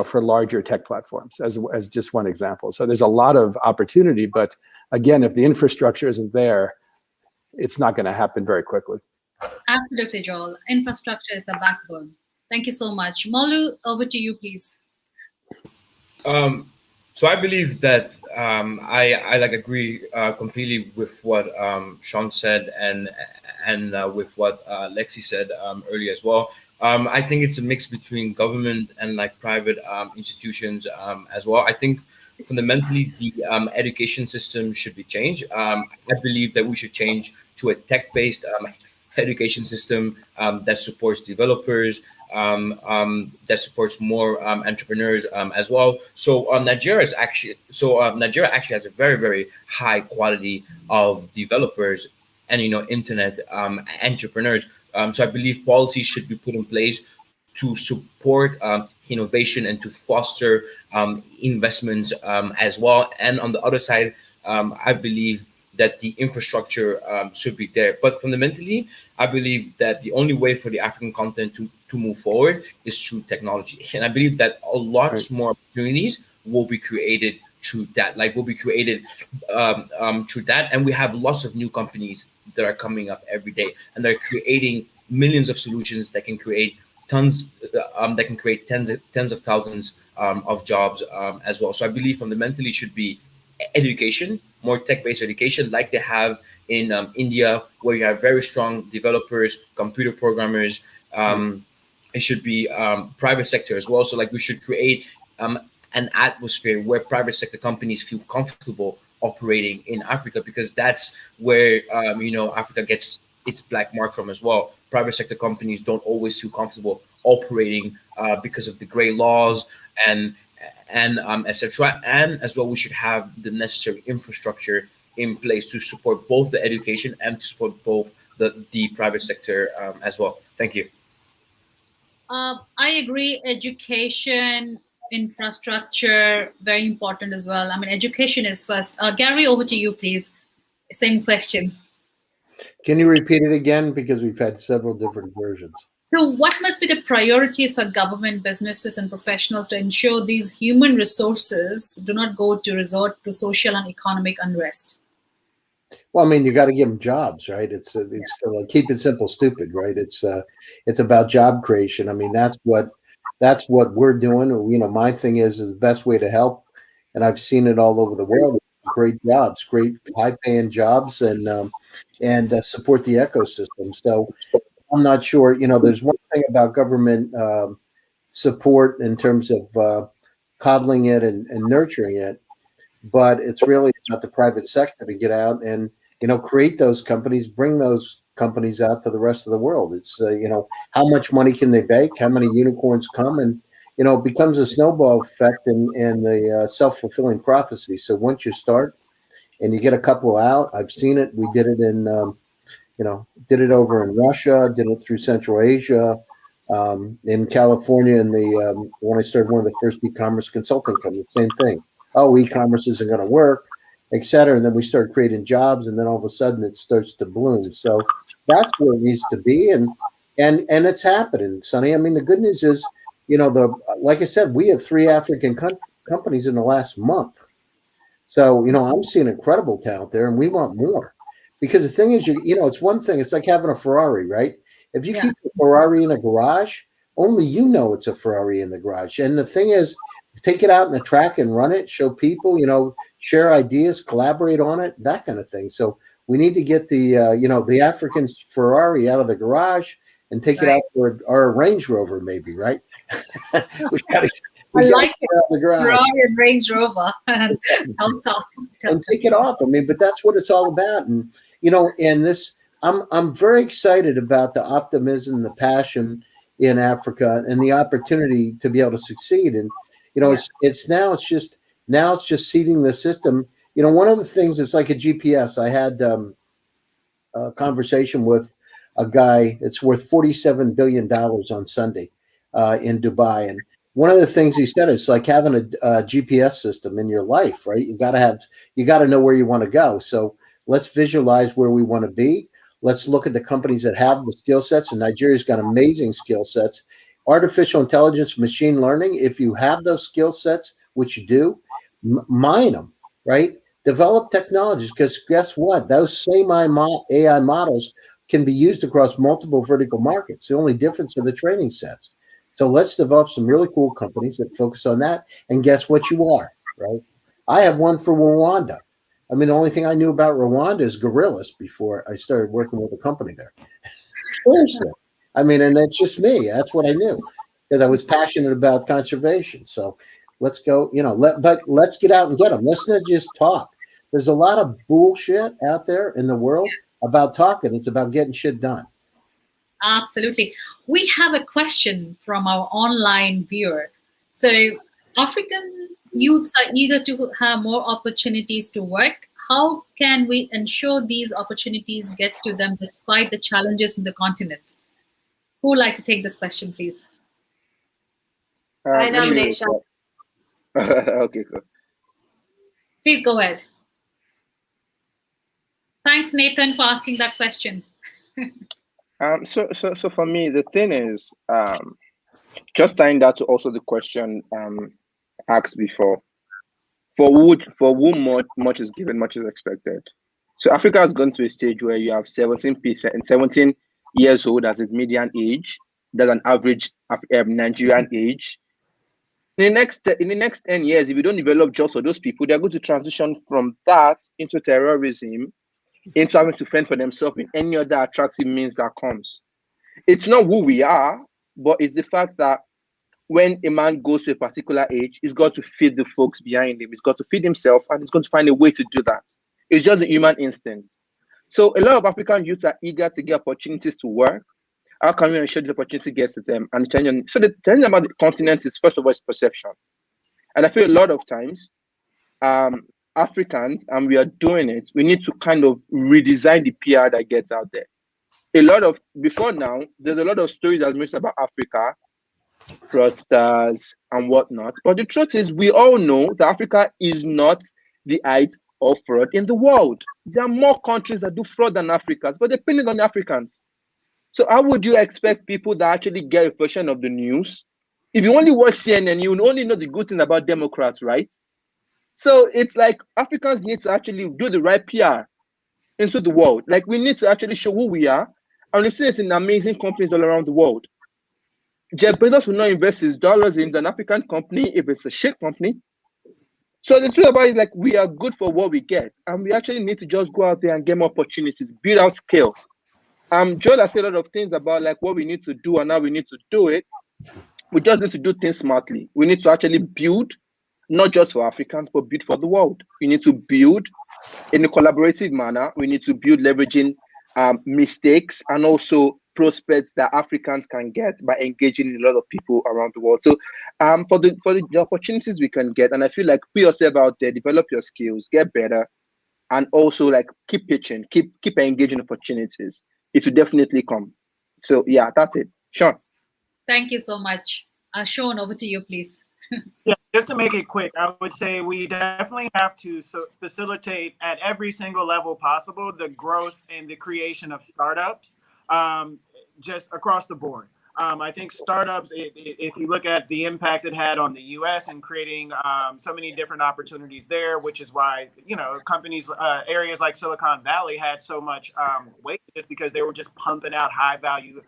for larger tech platforms, as just one example. So there's a lot of opportunity, but again, if the infrastructure isn't there, it's not going to happen very quickly. Absolutely, Joel. Infrastructure is the backbone. Thank you so much. Molu, over to you, please. So I believe that I agree completely with what Sean said and with what Lexi said earlier as well. I think it's a mix between government and private institutions as well. I think fundamentally the education system should be changed. I believe that we should change to a tech-based education system that supports developers, that supports more entrepreneurs as well. So Nigeria actually has a very, very high quality of developers and internet entrepreneurs. So I believe policies should be put in place to support innovation and to foster investments as well. And on the other side, I believe that the infrastructure should be there. But fundamentally, I believe that the only way for the African continent to move forward is through technology. And I believe that a lot more opportunities will be created through that, through that. And we have lots of new companies that are coming up every day, and they're creating millions of solutions that can create tens of thousands of jobs as well. So I believe fundamentally should be education, more tech-based education, like they have in India, where you have very strong developers, computer programmers. It should be private sector as well. So we should create an atmosphere where private sector companies feel comfortable operating in Africa, because that's where Africa gets its black mark from as well. Private sector companies don't always feel comfortable operating because of the gray laws and etc. And as well, we should have the necessary infrastructure in place to support both the education and to support both the private sector as well. Thank you. I agree. Education, infrastructure, very important as well. I mean, education is first. Gary, over to you, please. Same question. Can you repeat it again? Because we've had several different versions. So what must be the priorities for government, businesses, and professionals to ensure these human resources do not go to resort to social and economic unrest? Well, I mean, you got to give them jobs, right? It's keep it simple, stupid, right? It's about job creation. I mean, that's what we're doing. My thing is the best way to help, and I've seen it all over the world. Great jobs, great high-paying jobs, and support the ecosystem. So I'm not sure. There's one thing about government support in terms of coddling it and nurturing it, but it's really about the private sector to get out and create those companies, bring those companies out to the rest of the world. It's how much money can they bake? How many unicorns come? And it becomes a snowball effect and the self-fulfilling prophecy. So once you start and you get a couple out, I've seen it. We did it in did it over in Russia, did it through Central Asia, in California, when I started one of the first e-commerce consulting companies, same thing. oh, e-commerce isn't going to work, et cetera. And then we start creating jobs, and then all of a sudden it starts to bloom. So that's where it needs to be, and it's happening, Sonny. I mean, the good news is, like I said, we have 3 African companies in the last month. So, I'm seeing incredible talent there, and we want more. Because the thing is, it's one thing. It's like having a Ferrari, right? If you keep a Ferrari in a garage, only it's a Ferrari in the garage. And the thing is, take it out in the track and run it, show people, share ideas, collaborate on it, that kind of thing. So we need to get the African Ferrari out of the garage and take it out for our Range Rover, maybe, right? we gotta like get it out of the garage. Ferrari and Range Rover and take it off. I mean, but that's what it's all about. And and this, I'm very excited about the optimism, the passion in Africa, and the opportunity to be able to succeed. And it's just seeding the system. One of the things, it's like a GPS. I had a conversation with a guy. It's worth $47 billion on Sunday in Dubai. And one of the things he said is like having a GPS system in your life, right? You got to know where you want to go. So let's visualize where we want to be. Let's look at the companies that have the skill sets, and Nigeria's got amazing skill sets. Artificial intelligence, machine learning, if you have those skill sets, which you do, mine them, right? Develop technologies, because guess what? Those same AI models can be used across multiple vertical markets. The only difference are the training sets. So let's develop some really cool companies that focus on that. And guess what you are, right? I have one for Rwanda. I mean, the only thing I knew about Rwanda is gorillas before I started working with a company there. Seriously. I mean, and that's just me. That's what I knew, because I was passionate about conservation. So let's go, but let's get out and get them. Let's not just talk. There's a lot of bullshit out there in the world about talking. It's about getting shit done. Absolutely. We have a question from our online viewer. So African youths are eager to have more opportunities to work. How can we ensure these opportunities get to them despite the challenges in the continent? Who would like to take this question, please? I nominate Sean. Okay, cool. Please go ahead. Thanks, Nathan, for asking that question. So for me, the thing is, just tying that to also the question asked before, for whom much is given, much is expected. So Africa has gone to a stage where you have 17% and 17 years old as its median age. That's an average Nigerian age. In the next 10 years, if you don't develop jobs for those people, they're going to transition from that into terrorism, into having to fend for themselves in any other attractive means that comes. It's not who we are, but it's the fact that when a man goes to a particular age, he's got to feed the folks behind him. He's got to feed himself, and he's going to find a way to do that. It's just a human instinct. So a lot of African youths are eager to get opportunities to work. How can we ensure this opportunity gets to them? And the challenge about the continent is, first of all, it's perception. And I feel a lot of times, Africans, and we are doing it, we need to kind of redesign the PR that gets out there. Before now, there's a lot of stories that are made about Africa, fraudsters and whatnot. But the truth is, we all know that Africa is not the height of fraud in the world. There are more countries that do fraud than Africans, but they pin it on the Africans. So how would you expect people that actually get a version of the news? If you only watch CNN, you only know the good thing about Democrats, right? So it's like Africans need to actually do the right PR into the world. Like, we need to actually show who we are, and we've seen it in amazing companies all around the world. Jeff Bezos will not invest his dollars in an African company if it's a shit company. So the truth about it is, like, we are good for what we get, and we actually need to just go out there and get more opportunities, build our skill. Joel has said a lot of things about like what we need to do and how we need to do it. We just need to do things smartly. We need to actually build, not just for Africans, but build for the world. We need to build in a collaborative manner. We need to build leveraging mistakes and also prospects that Africans can get by engaging a lot of people around the world. So for the opportunities we can get, and I feel like put yourself out there, develop your skills, get better, and also like keep pitching, keep engaging opportunities. It will definitely come. So yeah, that's it. Sean. Thank you so much. Sean, over to you, please. Yeah, Just to make it quick, I would say we definitely have to facilitate at every single level possible the growth and the creation of startups, just across the board. I think startups, if you look at the impact it had on the U.S. and creating so many different opportunities there, which is why, companies, areas like Silicon Valley had so much weight, just because they were just pumping out high value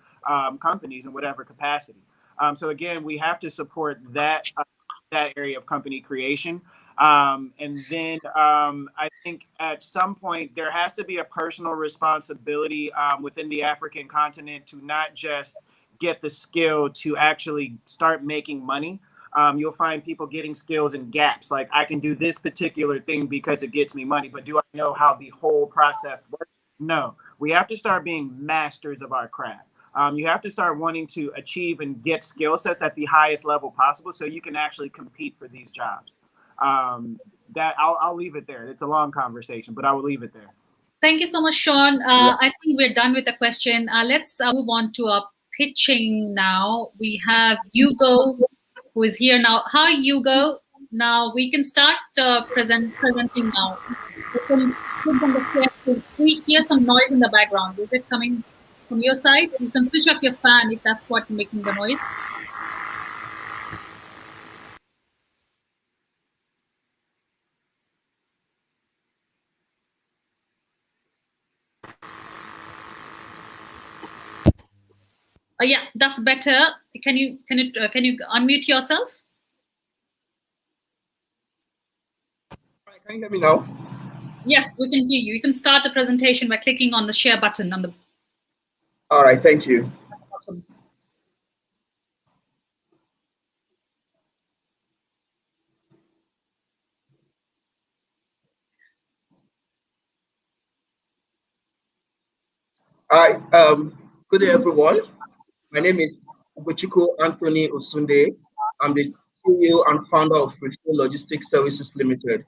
companies in whatever capacity. So again, we have to support that area of company creation. And then I think at some point there has to be a personal responsibility within the African continent to not just get the skill to actually start making money. You'll find people getting skills in gaps. Like, I can do this particular thing because it gets me money, but do I know how the whole process works? No. We have to start being masters of our craft. You have to start wanting to achieve and get skill sets at the highest level possible so you can actually compete for these jobs. That I'll leave it there. It's a long conversation, but I will leave it there. Thank you so much, Sean. I think we're done with the question. Let's move on to our pitching now. We have Hugo, who is here now. Hi, Hugo. Now we can start presenting now. We hear some noise in the background. Is it coming from your side? You can switch off your fan if that's what's making the noise. Yeah, that's better. Can you unmute yourself? Can you hear me now? Yes, we can hear you. You can start the presentation by clicking on the share button on the. All right, thank you. Hi, good day, everyone. My name is Ugochukwu Anthony Osunde. I'm the CEO and founder of Refuel Logistics Services Limited.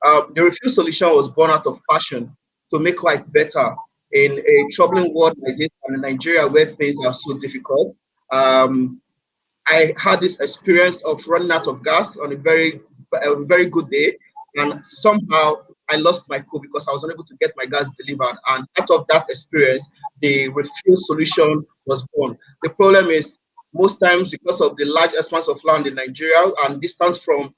The Refuel solution was born out of passion to make life better in a troubling world like this and in Nigeria where things are so difficult. I had this experience of running out of gas on a very good day, and somehow I lost my cool because I was unable to get my gas delivered. And out of that experience, the refuel solution was born. The problem is most times because of the large expanse of land in Nigeria and distance from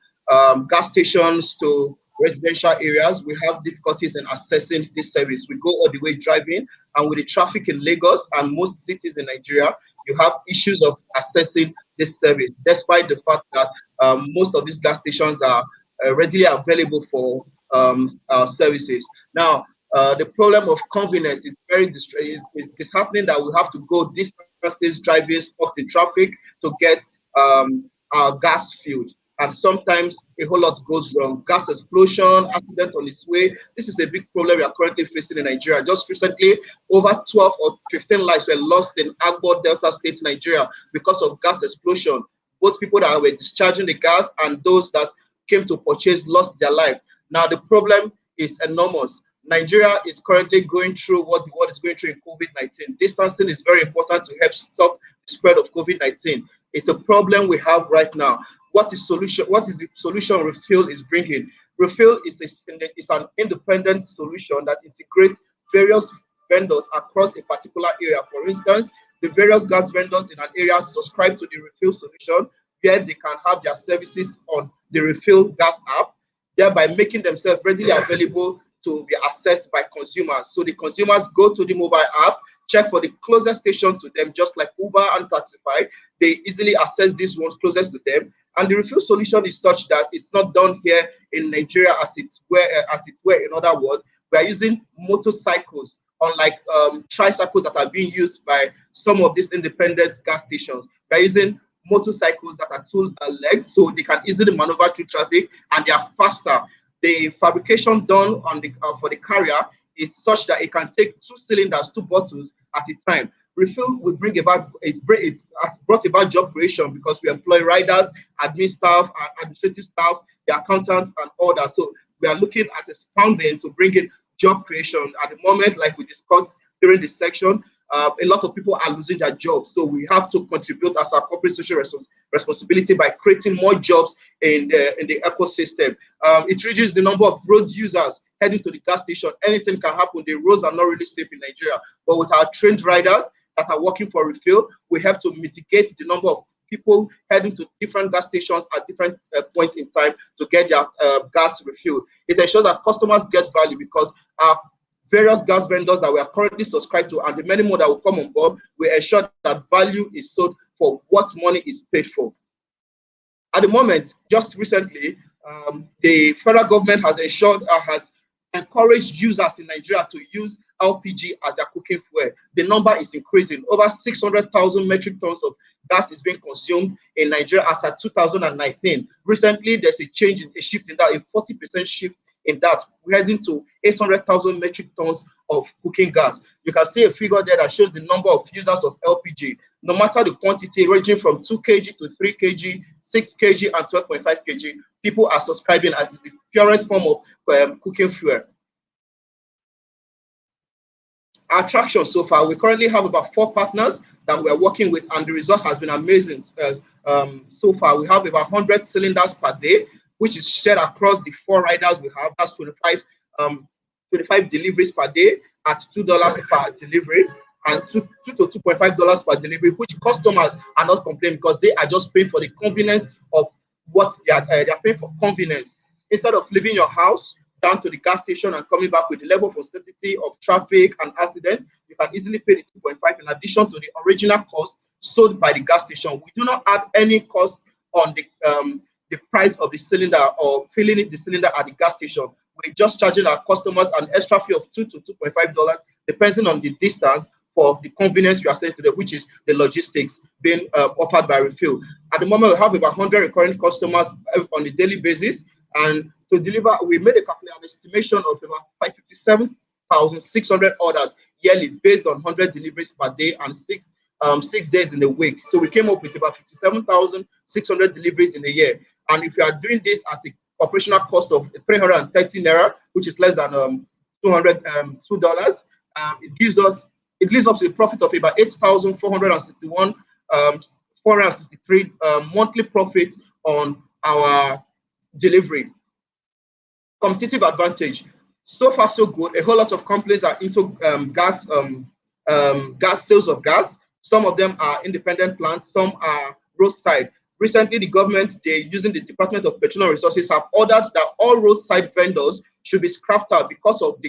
gas stations to residential areas, we have difficulties in accessing this service. We go all the way driving, and with the traffic in Lagos and most cities in Nigeria, you have issues of accessing this service, despite the fact that most of these gas stations are readily available for services. Now, the problem of convenience is very it's happening that we have to go distances, driving, stuck in traffic to get our gas filled. And sometimes a whole lot goes wrong. Gas explosion, accident on its way. This is a big problem we are currently facing in Nigeria. Just recently, over 12 or 15 lives were lost in Agbo, Delta State, Nigeria, because of gas explosion. Both people that were discharging the gas and those that came to purchase lost their life. Now, the problem is enormous. Nigeria is currently going through what the world is going through in COVID-19. Distancing is very important to help stop the spread of COVID-19. It's a problem we have right now. What is the solution Refuel is bringing? Refuel is an independent solution that integrates various vendors across a particular area. For instance, the various gas vendors in an area subscribe to the Refuel solution, where they can have their services on the Refuel gas app, thereby making themselves readily available to be accessed by consumers. So the consumers go to the mobile app, check for the closest station to them, just like Uber and Taxify. They easily access these ones closest to them. And the Refuel solution is such that it's not done here in Nigeria as it were in other words. We are using motorcycles, unlike tricycles that are being used by some of these independent gas stations. We are using motorcycles that are two-legged, so they can easily maneuver through traffic, and they are faster. The fabrication done on the for the carrier is such that it can take 2 cylinders, 2 bottles at a time. Refuel will bring about it has brought about job creation because we employ riders, admin staff, administrative staff, the accountants, and all that. So we are looking at expanding to bring in job creation. At the moment, like we discussed during this section, a lot of people are losing their jobs. So we have to contribute as our corporate social responsibility by creating more jobs in the ecosystem. It reduces the number of road users heading to the gas station. Anything can happen. The roads are not really safe in Nigeria. But with our trained riders that are working for refill, we have to mitigate the number of people heading to different gas stations at different points in time to get their gas refilled. It ensures that customers get value because our various gas vendors that we are currently subscribed to and the many more that will come on board will ensure that value is sold for what money is paid for. At the moment, just recently, the federal government has encouraged users in Nigeria to use LPG as their cooking fuel. The number is increasing. Over 600,000 metric tons of gas is being consumed in Nigeria as at 2019. Recently, there's a shift in that, a 40% shift in that. We're heading to 800,000 metric tons of cooking gas. You can see a figure there that shows the number of users of LPG. No matter the quantity, ranging from 2 kg to 3 kg, 6 kg, and 12.5 kg, people are subscribing as the purest form of cooking fuel. Our traction so far, we currently have about 4 partners that we are working with, and the result has been amazing. So far, we have about 100 cylinders per day, which is shared across the 4 riders we have. That's 25 deliveries per day at $2 per delivery, and $2 to $2.5 per delivery, which customers are not complaining because they are just paying for the convenience of what they are paying for convenience. Instead of leaving your house down to the gas station and coming back with the level of uncertainty of traffic and accident, you can easily pay the 2.5 in addition to the original cost sold by the gas station. We do not add any cost on the price of the cylinder or filling the cylinder at the gas station. We're just charging our customers an extra fee of $2 to $2.5, depending on the distance, for the convenience we are saying to them, which is the logistics being offered by refill. At the moment, we have about 100 recurring customers on a daily basis, and to deliver, we made an estimation of about 557,600 orders yearly based on 100 deliveries per day and 6 days in a week. So we came up with about 57,600 deliveries in a year. And if you are doing this at a operational cost of 330 naira, which is less than $202, it leaves us with a profit of about 8,461, 463 monthly profit on our delivery. Competitive advantage. So far, so good. A whole lot of companies are into gas sales of gas. Some of them are independent plants, some are roadside. Recently, the government, using the Department of Petroleum Resources, have ordered that all roadside vendors should be scrapped out because of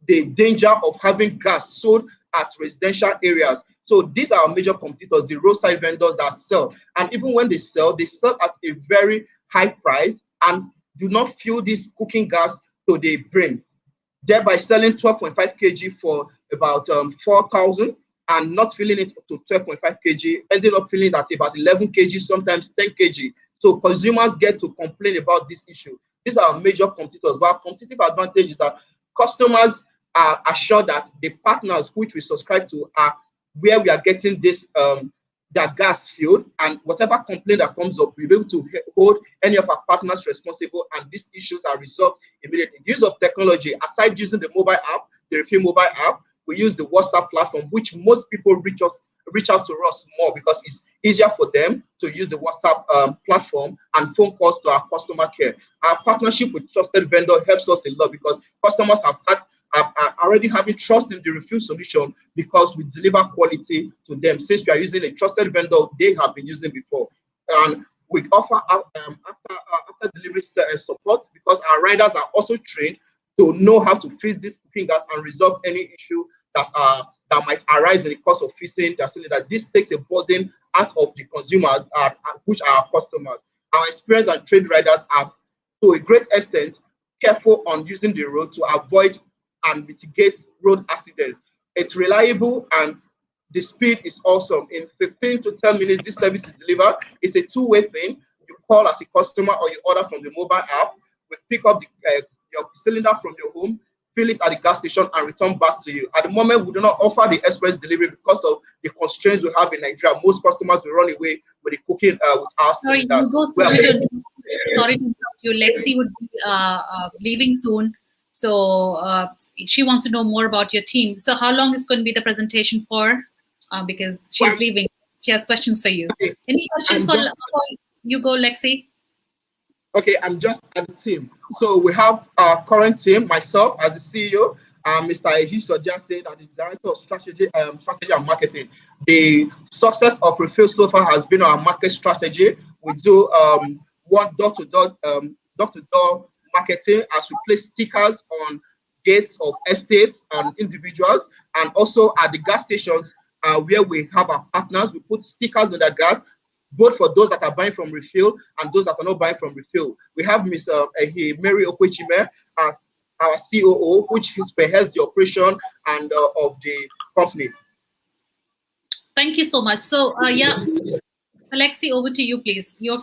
the danger of having gas sold at residential areas. So these are our major competitors, the roadside vendors that sell. And even when they sell at a very high price and do not fuel this cooking gas to the brim, thereby selling 12.5 kg for about 4,000 and not filling it to 12.5 kg, ending up filling it at about 11 kg, sometimes 10 kg. So consumers get to complain about this issue. These are our major competitors. But our competitive advantage is that customers are assured that the partners which we subscribe to are where we are getting this their gas fueled, and whatever complaint that comes up, we'll be able to hold any of our partners responsible, and these issues are resolved immediately. The use of technology, aside using the mobile app, the Refill mobile app, we use the WhatsApp platform, which most people reach out to us more because it's easier for them to use the WhatsApp platform and phone calls to our customer care. Our partnership with trusted vendor helps us a lot because customers are already having trust in the refill solution because we deliver quality to them since we are using a trusted vendor they have been using before. And we offer after delivery support because our riders are also trained to know how to fix this cooking gas and resolve any issue that might arise in the course of fixing their cylinder. This takes a burden out of the consumers, which are our customers. Our experienced and trained riders are, to a great extent, careful on using the road to avoid and mitigate road accidents. It's reliable and the speed is awesome. In 15 to 10 minutes, this service is delivered. It's a two-way thing. You call as a customer or you order from the mobile app. We pick up your cylinder from your home, fill it at the gas station, and return back to you. At the moment, we do not offer the express delivery because of the constraints we have in Nigeria. Most customers will run away with the cooking with our cylinders. Sorry to interrupt you. Lexi would be leaving soon. So she wants to know more about your team. So how long is going to be the presentation for? Because she's leaving. She has questions for you. Okay. Any questions for you, go, Lexi? Okay, I'm just at the team. So we have our current team, myself as the CEO, Mr. Eji Soja said, that the director of strategy and marketing. The success of Refill so far has been our market strategy. We do one door-to-door marketing as we place stickers on gates of estates and individuals, and also at the gas stations where we have our partners. We put stickers on the gas, both for those that are buying from Refill and those that are not buying from Refill. We have Ms. Mary Okwechime as our COO, which spearheads the operation and of the company. Thank you so much. So, yeah, Alexi, over to you, please. Your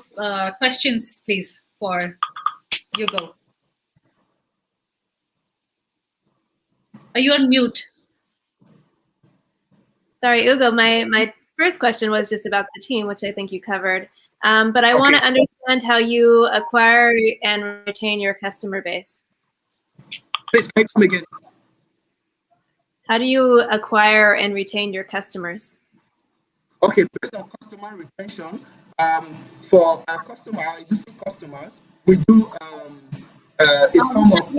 questions, please, for you, go. Are you on mute? Sorry, Ugo, my first question was just about the team, which I think you covered. But I want to understand how you acquire and retain your customer base. Please, can you come again? How do you acquire and retain your customers? Okay, based on customer retention, for our existing customers, we do a form of.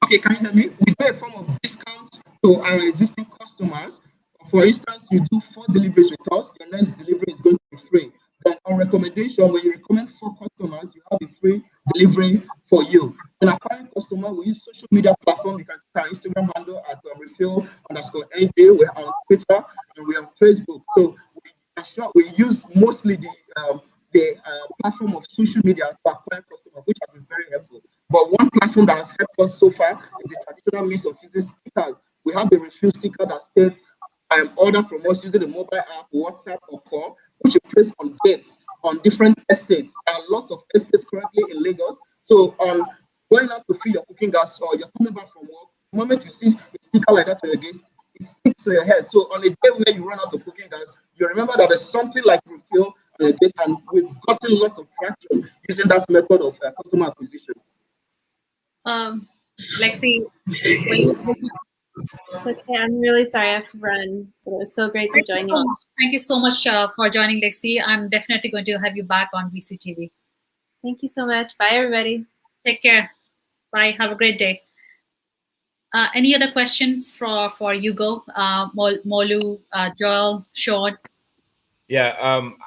Okay, can you hear me? We do a form of discount to our existing customers. For instance, you do 4 deliveries with us, your next delivery is going to be free. Then on recommendation, when you recommend 4 customers, you have a free delivery for you. When acquiring customer, we use social media platform. You can check our Instagram handle at refill_NJ. We're on Twitter and we're on Facebook. So we use mostly the platform of social media to acquire customers, which have been very helpful. But one platform that has helped us so far is the traditional means of using stickers. We have the Refill sticker that states order from us using a mobile app, WhatsApp, or call, which you place on gates on different estates. There are lots of estates currently in Lagos. So going out to fill your cooking gas or you're coming back from work, the moment you see a sticker like that on your gate, it sticks to your head. So on a day where you run out of cooking gas, you remember that there's something like Refill on your gate, and we've gotten lots of traction using that method of customer acquisition. Lexi, it's okay. I'm really sorry. I have to run. But it was so great to join you. Thank you so much for joining, Lexi. I'm definitely going to have you back on VCTV. Thank you so much. Bye, everybody. Take care. Bye. Have a great day. Any other questions for Hugo, Molu, Joel, Sean? Yeah,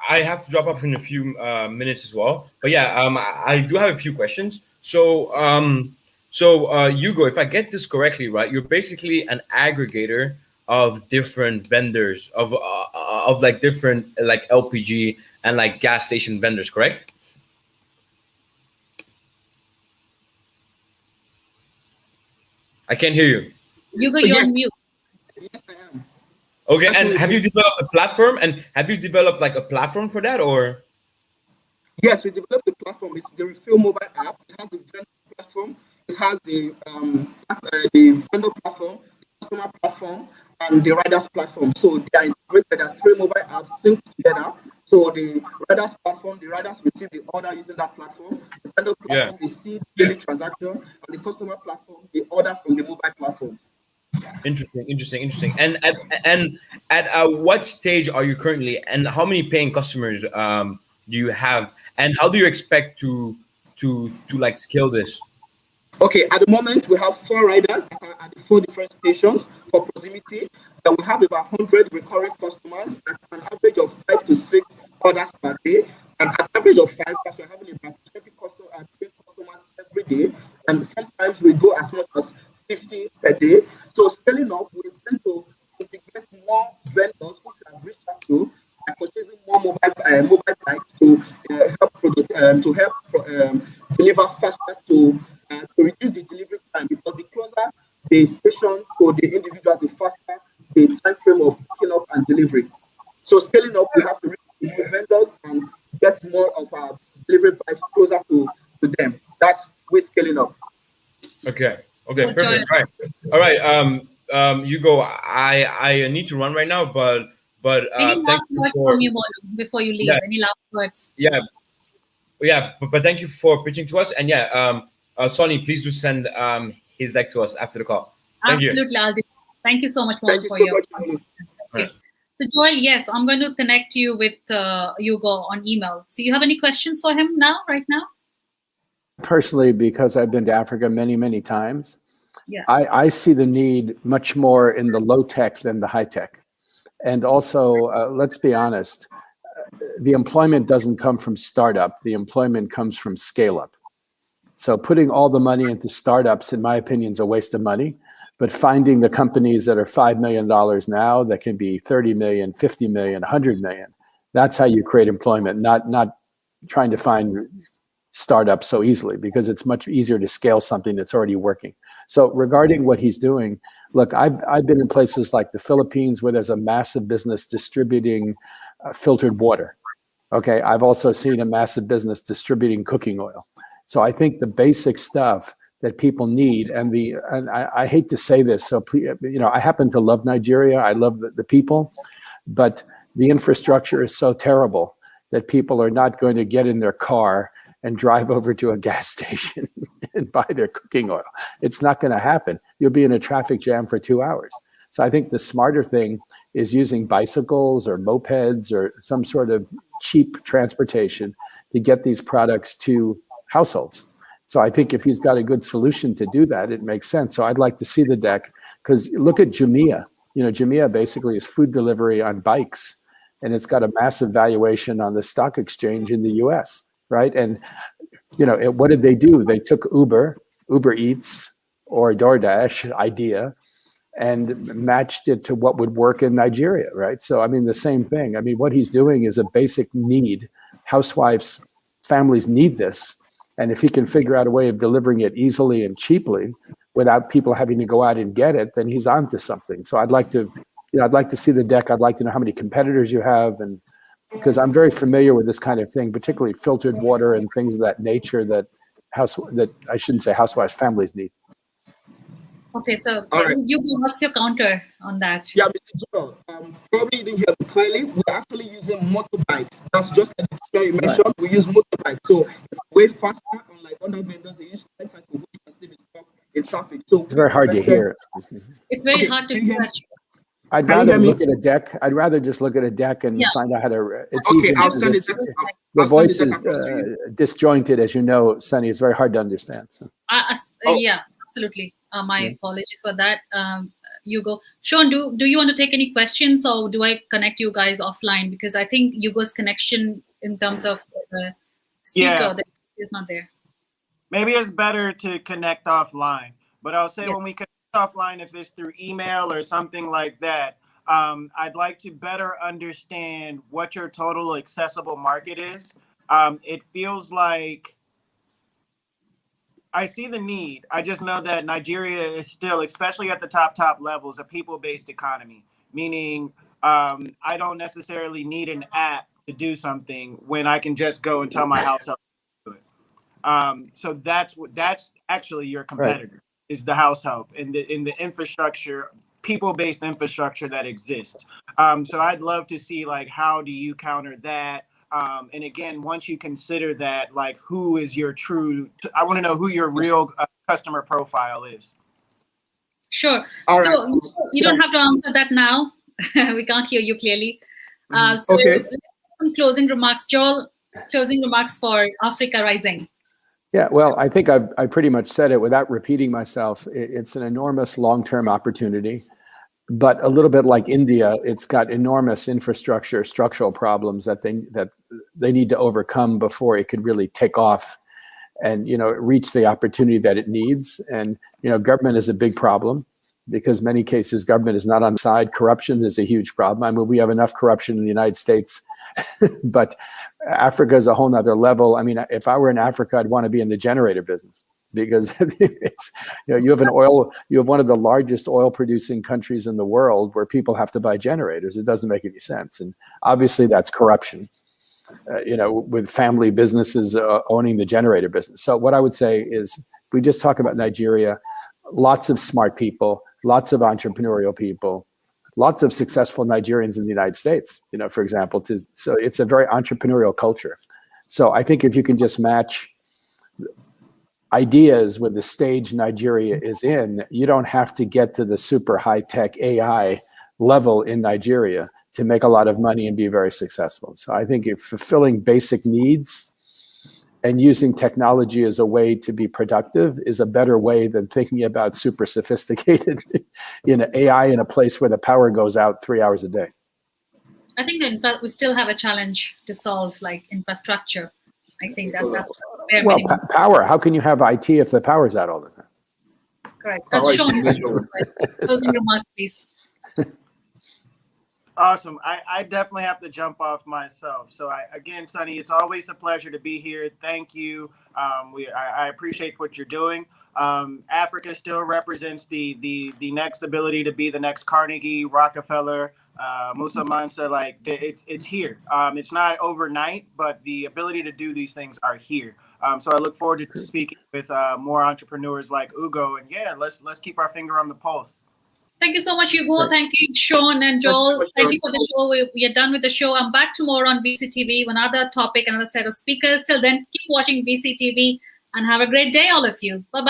I have to drop off in a few minutes as well. But yeah, I do have a few questions. So, Hugo, if I get this correctly, right, you're basically an aggregator of different vendors of like different like LPG and like gas station vendors, correct? I can't hear you. Hugo, you're on mute. Yes, I am. Okay, and have you developed a platform? And have you developed like a platform for that, or? Yes, we developed the platform. It's the Refill mobile app. It has the vendor platform. It has the vendor platform, the customer platform, and the riders platform. So they are integrated. There are 3 mobile apps synced together. So the riders platform, the riders receive the order using that platform. The vendor platform, they see daily transaction, and the customer platform, they order from the mobile platform. Interesting. And at what stage are you currently, and how many paying customers do you have, and how do you expect to like scale this? Okay, at the moment we have 4 riders that are at the 4 different stations for proximity, and we have about 100 recurring customers at an average of 5 to 6 orders per day, and at an average of 5, we're having about 20 customers every day, and sometimes we go as much as 50 per day. So scaling up, we intend to integrate more vendors which we have reached out to by purchasing more mobile bikes to help deliver faster to reduce the delivery time, because the closer the station to the individual, the faster the time frame of picking up and delivery. So scaling up, we have to reach more vendors and get more of our delivery bikes closer to them. That's we're scaling up. Okay, perfect. All right. Hugo, I need to run right now, but any last words from you, Molu, before you leave? Yeah. Any last words? Yeah, but thank you for pitching to us, and Sonny, please do send his deck to us after the call. Thank you. Absolutely, I'll do. Thank you so much, Thank Paul, you for so your. much. Okay. So Joel, yes, I'm going to connect you with Hugo on email. So you have any questions for him right now? Personally, because I've been to Africa many, many times, yeah, I see the need much more in the low tech than the high tech. And also, let's be honest, the employment doesn't come from startup. The employment comes from scale up. So putting all the money into startups, in my opinion, is a waste of money. But finding the companies that are $5 million now that can be 30 million, 50 million, 100 million, that's how you create employment, not trying to find startups so easily, because it's much easier to scale something that's already working. So regarding what he's doing, look, I've been in places like the Philippines where there's a massive business distributing filtered water. Okay, I've also seen a massive business distributing cooking oil. So I think the basic stuff that people need, and I hate to say this, so please, I happen to love Nigeria. I love the people, but the infrastructure is so terrible that people are not going to get in their car and drive over to a gas station and buy their cooking oil. It's not going to happen. You'll be in a traffic jam for 2 hours. So I think the smarter thing is using bicycles or mopeds or some sort of cheap transportation to get these products to households. So I think if he's got a good solution to do that, it makes sense. So I'd like to see the deck, because look at Jumia. Jumia basically is food delivery on bikes, and it's got a massive valuation on the stock exchange in the US, right? And, what did they do? They took Uber Eats or DoorDash idea and matched it to what would work in Nigeria, right? So, the same thing. What he's doing is a basic need. Housewives, families need this. And if he can figure out a way of delivering it easily and cheaply without people having to go out and get it, then he's onto something. So I'd like to see the deck. I'd like to know how many competitors you have, and because I'm very familiar with this kind of thing, particularly filtered water and things of that nature that I shouldn't say housewives, families need. Okay, so right. What's your counter on that? Yeah, Mr. Joel, probably you didn't hear me clearly. We're actually using motorbikes. That's just like you mentioned. Right. We use motorbikes, so it's way faster. Unlike other vendors, they use bicycle, which can still be stuck in traffic. So it's very hard to hear. It's very hard to hear. I'd rather look at a deck. I'd rather just look at a deck and find out how to. It's easier. I'll send it. The voice is disjointed, as you know, Sunny. It's very hard to understand. So. Yeah, absolutely. My apologies for that. Hugo, Sean, do you want to take any questions, or do I connect you guys offline? Because I think Hugo's connection in terms of the speaker is not there. Maybe it's better to connect offline. But I'll say when we connect offline, if it's through email or something like that, I'd like to better understand what your total accessible market is. It feels like I see the need. I just know that Nigeria is still, especially at the top levels, a people-based economy, meaning I don't necessarily need an app to do something when I can just go and tell my house help to do it. So that's actually your competitor, is the house help in the infrastructure, people-based infrastructure that exists. So I'd love to see, like, how do you counter that? And again, once you consider that, like, who is your I want to know who your real customer profile is. Sure. You don't have to answer that now. We can't hear you clearly. Some closing remarks. Joel, closing remarks for Africa Rising. Yeah, well, I think I pretty much said it without repeating myself. It's an enormous long-term opportunity. But a little bit like India, it's got enormous infrastructure, structural problems that they need to overcome before it could really take off and, reach the opportunity that it needs. And, government is a big problem, because many cases government is not on side. Corruption is a huge problem. we have enough corruption in the United States, but Africa is a whole nother level. If I were in Africa, I'd want to be in the generator business, because it's, you have one of the largest oil producing countries in the world where people have to buy generators. It doesn't make any sense. And obviously that's corruption, with family businesses owning the generator business. So what I would say is, we just talk about Nigeria, lots of smart people, lots of entrepreneurial people, lots of successful Nigerians in the United States, for example, so it's a very entrepreneurial culture. So I think if you can just match ideas with the stage Nigeria is in, you don't have to get to the super high-tech AI level in Nigeria to make a lot of money and be very successful. So I think if fulfilling basic needs and using technology as a way to be productive is a better way than thinking about super sophisticated in AI in a place where the power goes out 3 hours a day. I think in fact we still have a challenge to solve, like infrastructure. I think that's bare Well, minimum. power. How can you have IT if the power's out all the time? Correct. Power is Sean, a major one. closing remarks, please. Awesome. I definitely have to jump off myself. So again, Sonny, it's always a pleasure to be here. Thank you. I appreciate what you're doing. Africa still represents the next ability to be the next Carnegie, Rockefeller, Musa Mansa. Like it's here. It's not overnight, but the ability to do these things are here. So I look forward to speaking with more entrepreneurs like Ugo. And yeah, let's keep our finger on the pulse. Thank you so much, Hugo. Thank you, Sean and Joel. Thank you for the show. We are done with the show. I'm back tomorrow on VCTV, another topic, another set of speakers. Till then, keep watching VCTV and have a great day, all of you. Bye-bye.